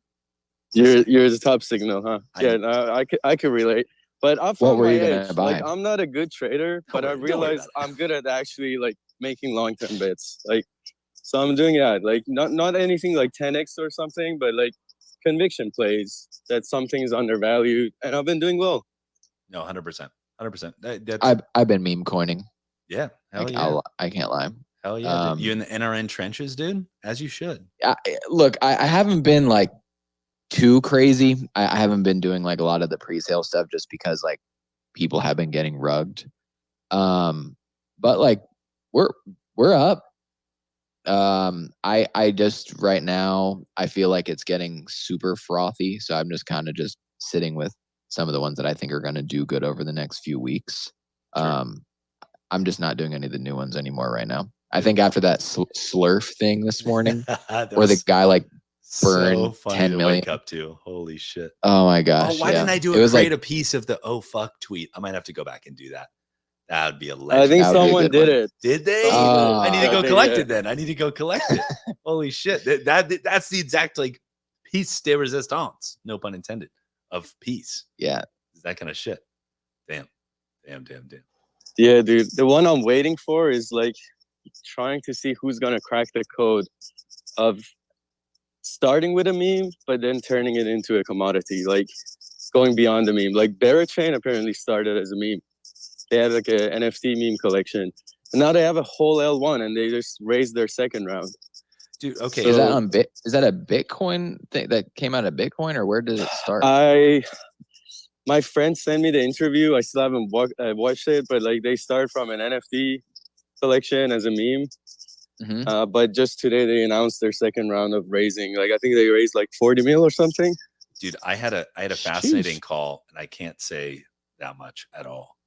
you're the top signal, huh? I could relate. But I found my edge. Like I'm not a good trader, but I realized I'm good at actually like making long-term bets. Like so I'm doing that. Like not anything like 10x or something, but like conviction plays that something is undervalued, and I've been doing well. No, 100%. I've been meme coining. Yeah, hell like, yeah. I can't lie. Hell yeah, dude. You in the NRN trenches, dude, as you should. Look, I haven't been like too crazy. I haven't been doing like a lot of the pre-sale stuff just because like people have been getting rugged. But like we're up. I just right now I feel like it's getting super frothy, so I'm just kind of just sitting with some of the ones that I think are going to do good over the next few weeks. Sure. I'm just not doing any of the new ones anymore right now. I think after that slurf thing this morning, where the guy like burned so 10 million. Wake up to. Holy shit! Oh my gosh! Oh, why didn't I do it? Create a piece of the "oh fuck" tweet. I might have to go back and do that. That would be a legend. I think someone did it. Did they? I need to go collect it then. I need to go collect it. Holy shit! That's the exact like piece de resistance, no pun intended, of peace. Yeah, it's that kind of shit. Damn. Yeah, dude. The one I'm waiting for is like trying to see who's gonna crack the code of starting with a meme, but then turning it into a commodity, like going beyond the meme. Like Barachain apparently started as a meme. They had like a NFT meme collection, and now they have a whole L1, and they just raised their second round. Dude, okay. Is that So- on Is that a Bitcoin thing that came out of Bitcoin, or where did it start? My friend sent me the interview. I still haven't watched it, but like they start from an NFT collection as a meme. Mhm. But just today they announced their second round of raising. Like I think they raised like 40 mil or something. Dude, I had a fascinating call, and I can't say that much at all.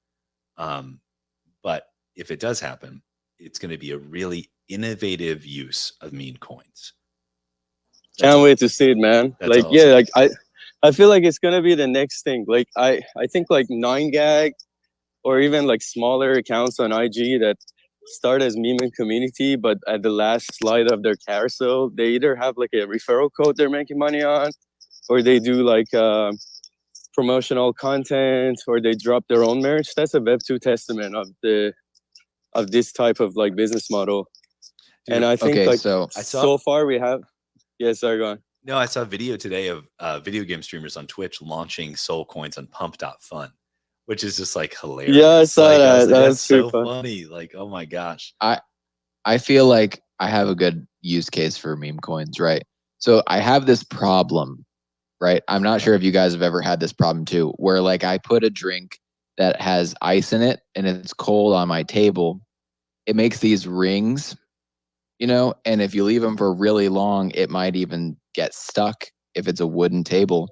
But if it does happen, it's going to be a really innovative use of meme coins. Can't wait to see it, man. That's Like, awesome. yeah, like I feel like it's gonna be the next thing. Like I think like 9gag or even like smaller accounts on IG that start as meme and community, but at the last slide of their carousel, they either have like a referral code they're making money on, or they do like promotional content, or they drop their own merch. That's a Web2 testament of this type of like business model. Dude, and I think okay, like so so far we have. Yeah, sorry, go on. No, I saw a video today of video game streamers on Twitch launching soul coins on pump.fun, which is just like hilarious. Yeah, I saw like, that. I was like, That that's was pretty so fun. funny. Like, oh my gosh. I feel like I have a good use case for meme coins, right? So I have this problem, right? I'm not sure if you guys have ever had this problem too, where like I put a drink that has ice in it and it's cold on my table. It makes these rings, you know, and if you leave them for really long, it might even get stuck if it's a wooden table.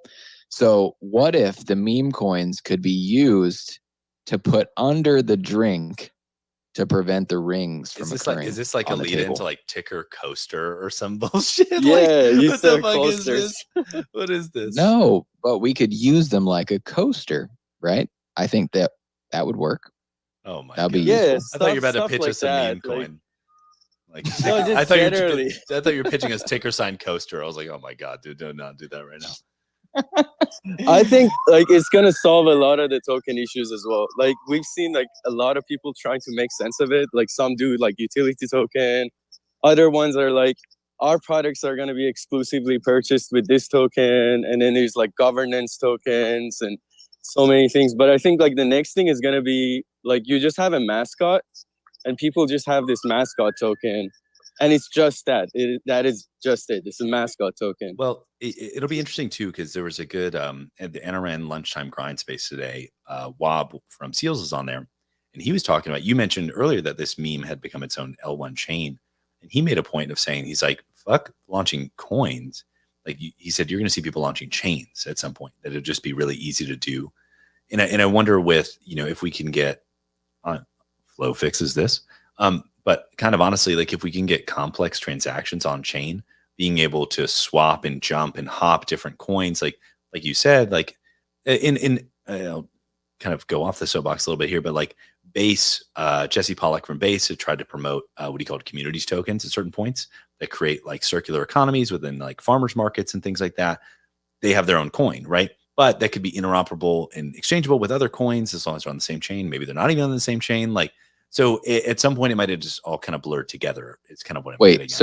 So what if the meme coins could be used to put under the drink to prevent the rings from occurring? Is this like a on the lead table? into like ticker coaster or some bullshit? Yeah, you what sell the fuck coasters. is this? What is this? No, but we could use them like a coaster, right? I think that would work. Oh my That'd god. be Yeah, useful. I thought you were about to stuff pitch like us a that, meme like- coin. Like No, I just thought generally. I thought you were pitching us ticker sign coaster. I was like, oh my god, dude, do not do that right now. I think like it's gonna solve a lot of the token issues as well. Like we've seen like a lot of people trying to make sense of it. Like some do like utility token, other ones are like our products are gonna be exclusively purchased with this token, and then there's like governance tokens and so many things. But I think like the next thing is gonna be like you just have a mascot, and people just have this mascot token, and it's just that. That is just it. It's a mascot token. Well, it'll be interesting too because there was a good at the NRN lunchtime grind space today. Wob from Seals is on there, and he was talking about. You mentioned earlier that this meme had become its own L1 chain, and he made a point of saying he's like, "Fuck launching coins." Like he said, you're going to see people launching chains at some point. That it'll just be really easy to do. And I wonder with if we can get Flow fixes this. But kind of honestly, like if we can get complex transactions on chain, being able to swap and jump and hop different coins, like you said, like I'll kind of go off the soapbox a little bit here, but like Base, Jesse Pollock from Base had tried to promote what he called communities tokens at certain points that create like circular economies within like farmers markets and things like that. They have their own coin, right? But that could be interoperable and exchangeable with other coins as long as they're on the same chain. Maybe they're not even on the same chain. Like, so at some point it might have just all kind of blurred together. It's kind of what I'm getting Wait, at.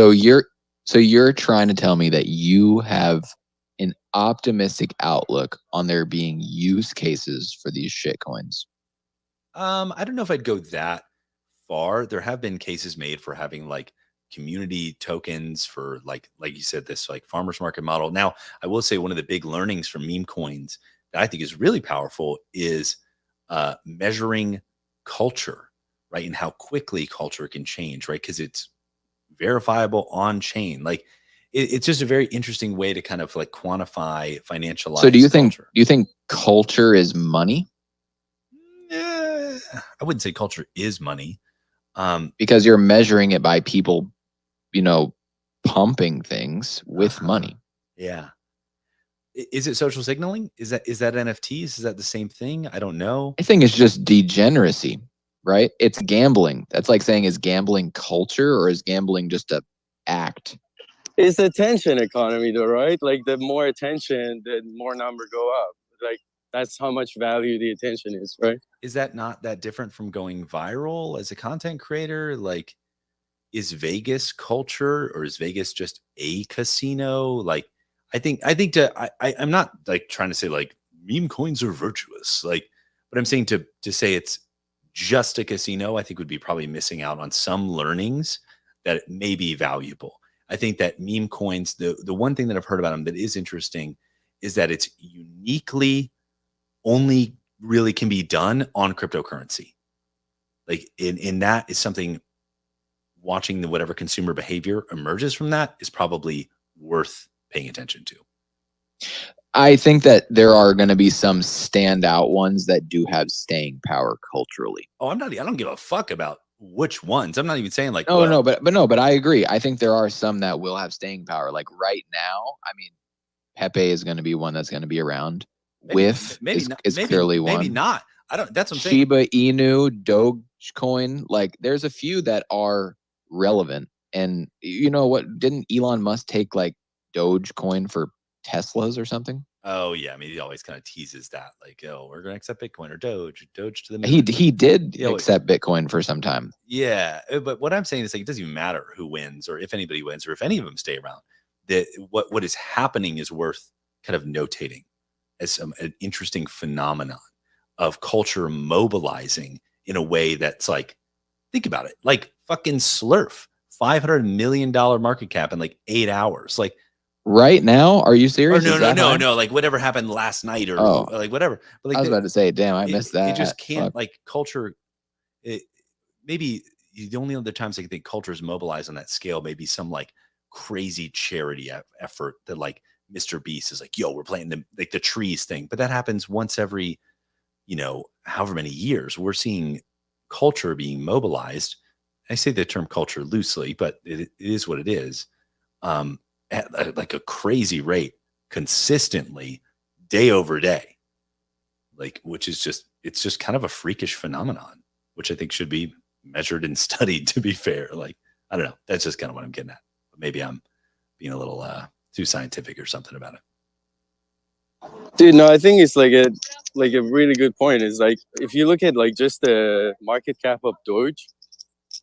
so you're trying to tell me that you have an optimistic outlook on there being use cases for these shit coins? I don't know if I'd go that far. There have been cases made for having like community tokens for like you said, this like farmers market model. Now, I will say one of the big learnings from meme coins that I think is really powerful is measuring culture, right? And how quickly culture can change, right? Because it's verifiable on chain. Like it's just a very interesting way to kind of like quantify financialize. So do you culture. think culture is money? I wouldn't say culture is money. Because you're measuring it by people, pumping things with money. Yeah. Is it social signaling? Is that NFTs? Is that the same thing? I don't know. I think it's just degeneracy, right? It's gambling. That's like saying, is gambling culture or is gambling just a act? It's attention economy though, right? Like the more attention, the more number go up. Like that's how much value the attention is, right? Is that not that different from going viral as a content creator? Like, is Vegas culture, or is Vegas just a casino? Like, I'm not like trying to say like meme coins are virtuous, like, but I'm saying to say it's just a casino, I think would be probably missing out on some learnings that may be valuable. I think that meme coins, the one thing that I've heard about them that is interesting is that it's uniquely only really can be done on cryptocurrency. Like in that is something, watching the whatever consumer behavior emerges from that is probably worth paying attention to. I think that there are going to be some standout ones that do have staying power culturally. Oh, I don't give a fuck about which ones. I'm not even saying like, but I agree. I think there are some that will have staying power. Like right now, I mean, Pepe is going to be one that's going to be around. With is clearly one. Maybe not. I don't. That's what I'm saying. Shiba Inu, Dogecoin. Like, there's a few that are relevant. And you know what? Didn't Elon Musk take like Dogecoin for Teslas or something? Oh yeah, I mean he always kind of teases that, like, oh, we're gonna accept Bitcoin or Doge to the moon. He did accept Bitcoin for some time. Yeah, but what I'm saying is like it doesn't even matter who wins or if anybody wins or if any of them stay around. That what is happening is worth kind of notating as an interesting phenomenon of culture mobilizing in a way that's like, think about it, like fucking Slurf, $500 million market cap in like 8 hours, like. Right now? Are you serious? Or no. Like whatever happened last night, or like whatever. But like, I was about to say, damn, I missed that. It just can't. Like culture. Maybe the only other times I can think culture is mobilized on that scale, maybe some like crazy charity effort that like Mr. Beast is like, yo, we're playing the trees thing. But that happens once every, however many years. We're seeing culture being mobilized. I say the term culture loosely, but it is what it is. At like a crazy rate, consistently, day over day, like, which is it's just kind of a freakish phenomenon, which I think should be measured and studied, to be fair. Like, I don't know, that's just kind of what I'm getting at. But maybe I'm being a little too scientific or something about it. Dude, no, I think it's like a really good point. Is like, if you look at like just the market cap of Doge,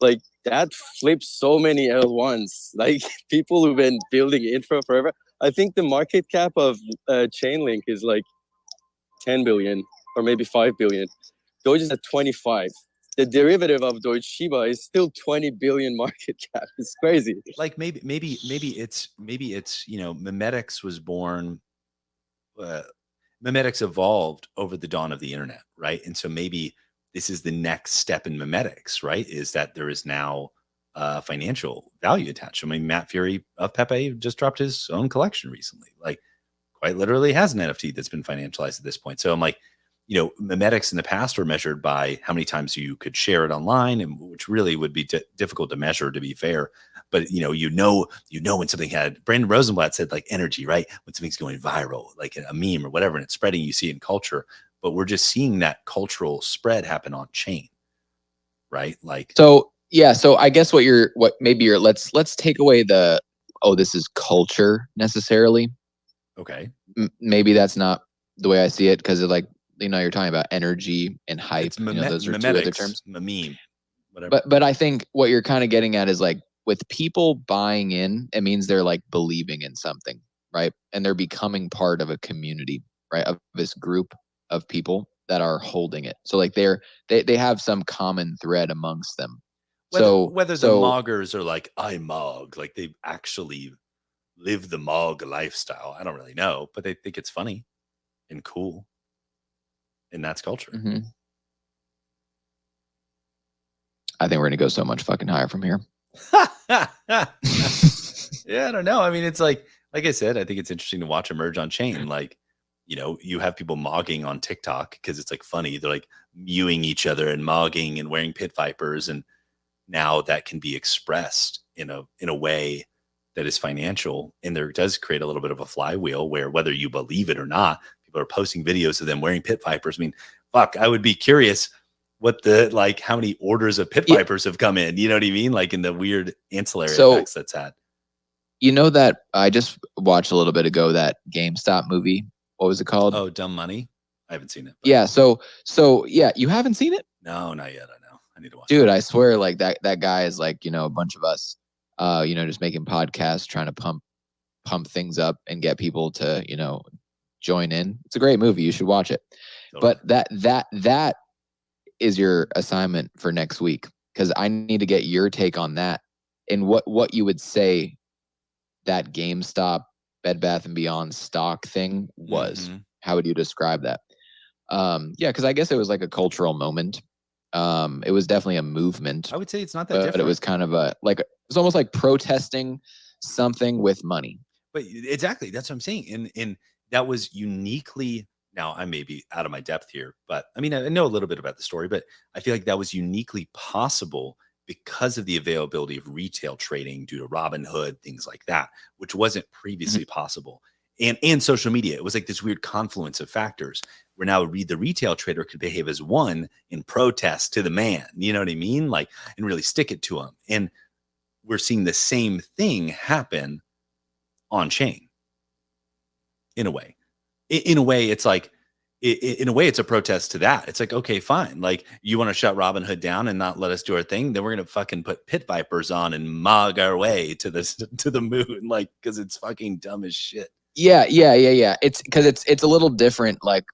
like that flips so many L1s. Like people who've been building infra forever. I think the market cap of Chainlink is like 10 billion or maybe 5 billion. Doge is at 25. The derivative of Doge, Shiba, is still 20 billion market cap. It's crazy. Like maybe it's Memetics was born. Memetics evolved over the dawn of the internet, right? And so maybe this is the next step in memetics, right? Is that there is now financial value attached. I mean, Matt Fury of Pepe just dropped his own collection recently, like quite literally has an NFT that's been financialized at this point. So I'm like, memetics in the past were measured by how many times you could share it online, and which really would be difficult to measure, to be fair. But when something had, Brandon Rosenblatt said like energy, right? When something's going viral, like a meme or whatever, and it's spreading, you see it in culture. But we're just seeing that cultural spread happen on chain, right? Like, so I guess let's take away the, this is culture necessarily. Okay. Maybe that's not the way I see it, because like, you're talking about energy and hype. Those are two other terms. Meme, whatever. But I think what you're kind of getting at is like, with people buying in, it means they're like believing in something, right? And they're becoming part of a community, right? Of this group of people that are holding it. So like they have some common thread amongst them. Whether the moggers are like, I mog, like they actually live the mog lifestyle, I don't really know, but they think it's funny and cool. And that's culture. Mm-hmm. I think we're gonna go so much fucking higher from here. Yeah, I don't know. I mean, it's like I said, I think it's interesting to watch emerge on chain. Like, you have people mogging on TikTok because it's like funny. They're like mewing each other and mogging and wearing pit vipers, and now that can be expressed in a way that is financial, and there does create a little bit of a flywheel where, whether you believe it or not, people are posting videos of them wearing pit vipers. I mean, fuck, I would be curious what how many orders of pit vipers have come in, you know what I mean? Like in the weird ancillary effects that's had. That I just watched a little bit ago, that GameStop movie. What was it called? Oh, Dumb Money. I haven't seen it. Yeah. So yeah, you haven't seen it? No, not yet. I know. I need to watch. Dude, I swear, like that guy is like, a bunch of us, just making podcasts, trying to pump things up and get people to, join in. It's a great movie. You should watch it. Totally. But that is your assignment for next week, because I need to get your take on that and what you would say that GameStop, Bed Bath & Beyond stock thing was. Mm-hmm. How would you describe that? Yeah, because I guess it was like a cultural moment. It was definitely a movement. I would say it's not that but different. It was kind of it was almost like protesting something with money. But exactly, that's what I'm saying. And that was uniquely. Now I may be out of my depth here, but I mean I know a little bit about the story, but I feel like that was uniquely possible because of the availability of retail trading due to Robinhood, things like that, which wasn't previously possible. And social media. It was like this weird confluence of factors where now the retail trader could behave as one in protest to the man. You know what I mean? Like, and really stick it to him. And we're seeing the same thing happen on chain in a way. In a way, it's like, in a way, it's a protest to that. It's like, okay, fine. Like, you want to shut Robinhood down and not let us do our thing, then we're gonna fucking put pit vipers on and mog our way to the moon, like, because it's fucking dumb as shit. Yeah. It's because it's a little different. Like,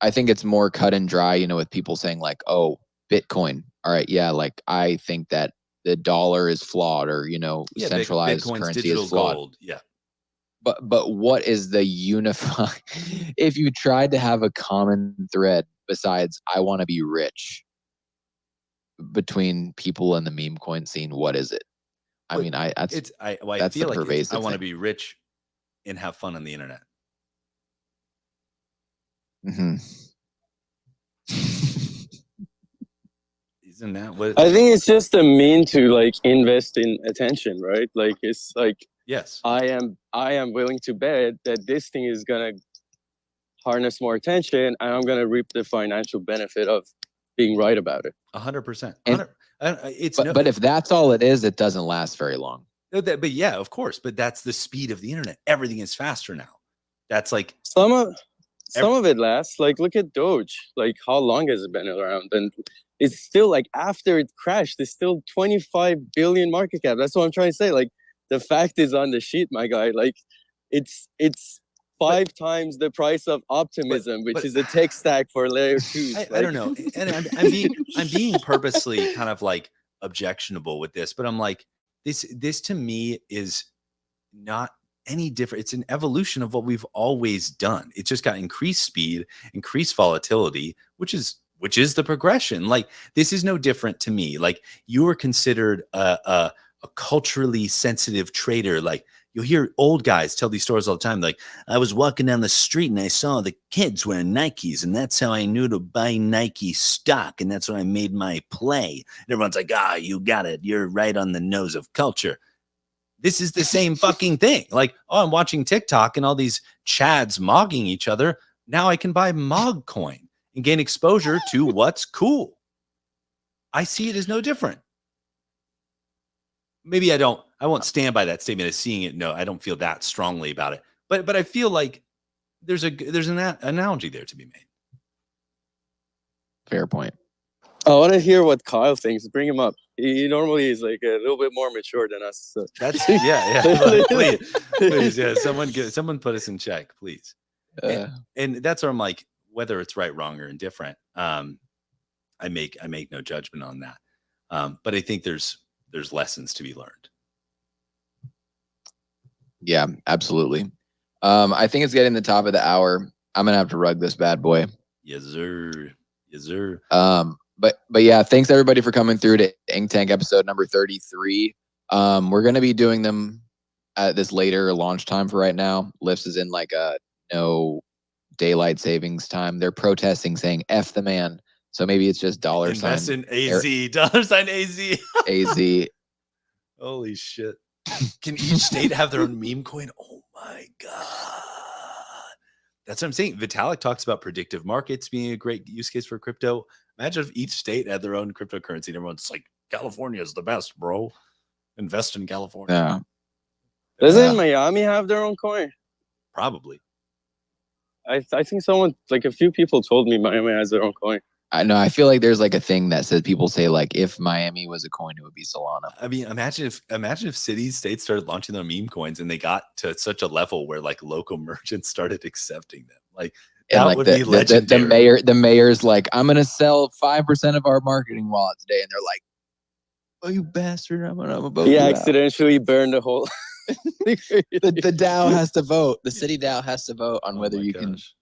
I think it's more cut and dry, with people saying like, oh, Bitcoin. All right, yeah, like I think that the dollar is flawed, or centralized Bitcoin's currency digital is flawed. gold. Yeah. But what is the unify? If you tried to have a common thread besides I want to be rich between people in the meme coin scene, what is it? I mean, I that's feel the like pervasive I want to thing. be rich and have fun on the internet. Mm-hmm. Isn't that what? I think it's just a mean to like invest in attention, right? Like it's like, Yes. I am willing to bet that this thing is gonna harness more attention, and I'm gonna reap the financial benefit of being right about it. 100%. And- It's But if that's all it is, it doesn't last very long. but yeah, of course. But that's the speed of the internet. Everything is faster now. That's like Some of it lasts. Like, look at Doge. Like, how long has it been around? And it's still like, after it crashed, it's still 25 billion market cap. That's what I'm trying to say. Like, the fact is on the sheet, my guy. Like, it's 5 times the price of Optimism, which is a tech stack for layer 2s. I don't know. And I'm being purposely kind of like objectionable with this, but I'm like, this to me is not any different. It's an evolution of what we've always done. It's just got increased speed, increased volatility, which is the progression. Like, this is no different to me. Like, you were considered a culturally sensitive trader. Like, you'll hear old guys tell these stories all the time. Like, I was walking down the street and I saw the kids wearing Nikes, and that's how I knew to buy Nike stock, and that's when I made my play. And everyone's like, you got it. You're right on the nose of culture. This is the same fucking thing. Like, I'm watching TikTok and all these chads mogging each other. Now I can buy Mog Coin and gain exposure to what's cool. I see it as no different. Maybe I won't stand by that statement as seeing it. No, I don't feel that strongly about it. But I feel like there's an analogy there to be made. Fair point. I want to hear what Kyle thinks. Bring him up. He normally is like a little bit more mature than us. So. That's yeah. Please, yeah. Someone put us in check, please. And that's where I'm like, whether it's right, wrong, or indifferent, I make no judgment on that. But I think there's lessons to be learned. Yeah, absolutely. I think it's getting the top of the hour. I'm gonna have to rug this bad boy. Yes, sir. Yes, sir. But yeah, thanks everybody for coming through to Ink Tank episode number 33. We're gonna be doing them at this later launch time for right now. Lyfts is in like a no daylight savings time. They're protesting, saying "F the man." So maybe it's just dollar Invest sign in AZ. Dollar sign AZ. AZ. Holy shit. Can each state have their own meme coin? Oh my God. That's what I'm saying. Vitalik talks about predictive markets being a great use case for crypto. Imagine if each state had their own cryptocurrency and everyone's like, California is the best, bro. Invest in California. Yeah. Doesn't Miami have their own coin? Probably. I think someone, like a few people told me Miami has their own coin. I know. I feel like there's like a thing that says people say like if Miami was a coin, it would be Solana. I mean, imagine if cities, states started launching their meme coins and they got to such a level where like local merchants started accepting them. Like And that like would be legendary. the mayor's like, I'm gonna sell 5% of our marketing wallet today, and they're like, "Oh, you bastard! I'm gonna vote." He you out." accidentally burned the whole. The DAO has to vote. The city DAO has to vote on Oh whether my you can. gosh.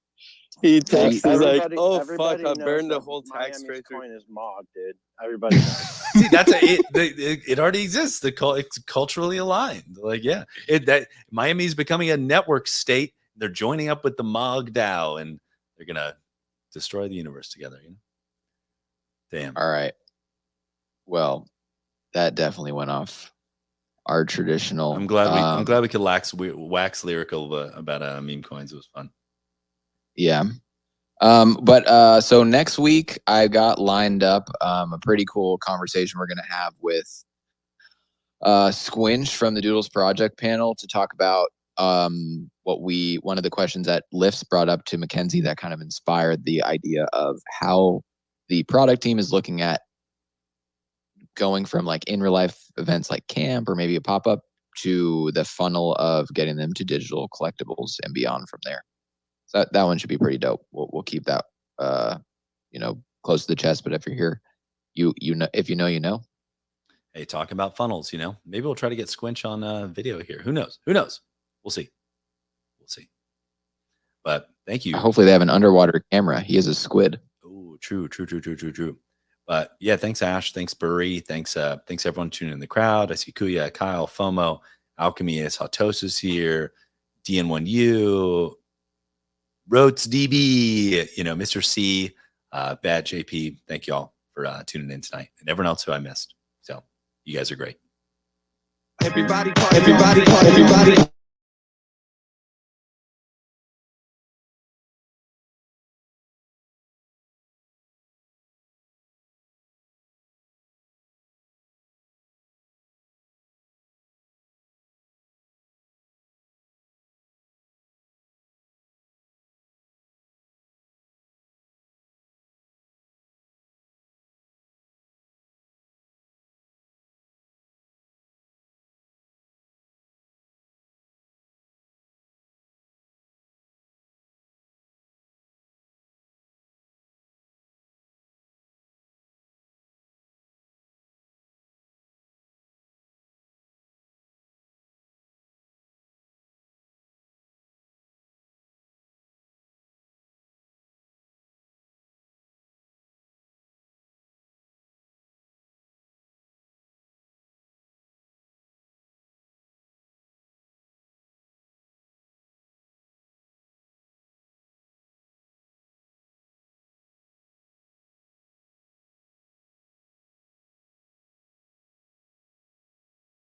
He texts is like, Everybody- "Oh everybody fuck! I knows burned the that whole tax Miami's rate." coin is Mog, dude. Everybody knows. See, that's it already exists. It's culturally aligned. Like, yeah, that Miami's becoming a network state. They're joining up with the Mog DAO, and they're gonna destroy the universe together. You know? Damn. All right. Well, that definitely went off our traditional. I'm glad we could wax lyrical about meme coins. It was fun. Yeah. But so next week I got lined up a pretty cool conversation we're gonna have with Squinch from the Doodles Project panel to talk about one of the questions that Lifts brought up to Mackenzie that kind of inspired the idea of how the product team is looking at going from like in real life events like camp or maybe a pop-up to the funnel of getting them to digital collectibles and beyond from there. So that one should be pretty dope. We'll keep that close to the chest. But if you're here, you know, if you know, you know. Hey, talking about funnels, maybe we'll try to get Squinch on video here. Who knows? We'll see. But thank you. Hopefully they have an underwater camera. He is a squid. Oh, true. But yeah, thanks Ash, thanks Burry, thanks everyone tuning in the crowd. I see Kuya, Kyle, FOMO, Alchemy is Hatosis here, DN1U, Rotes DB, Mr. C, Bad JP. Thank you all for tuning in tonight, and everyone else who I missed. So you guys are great. Everybody.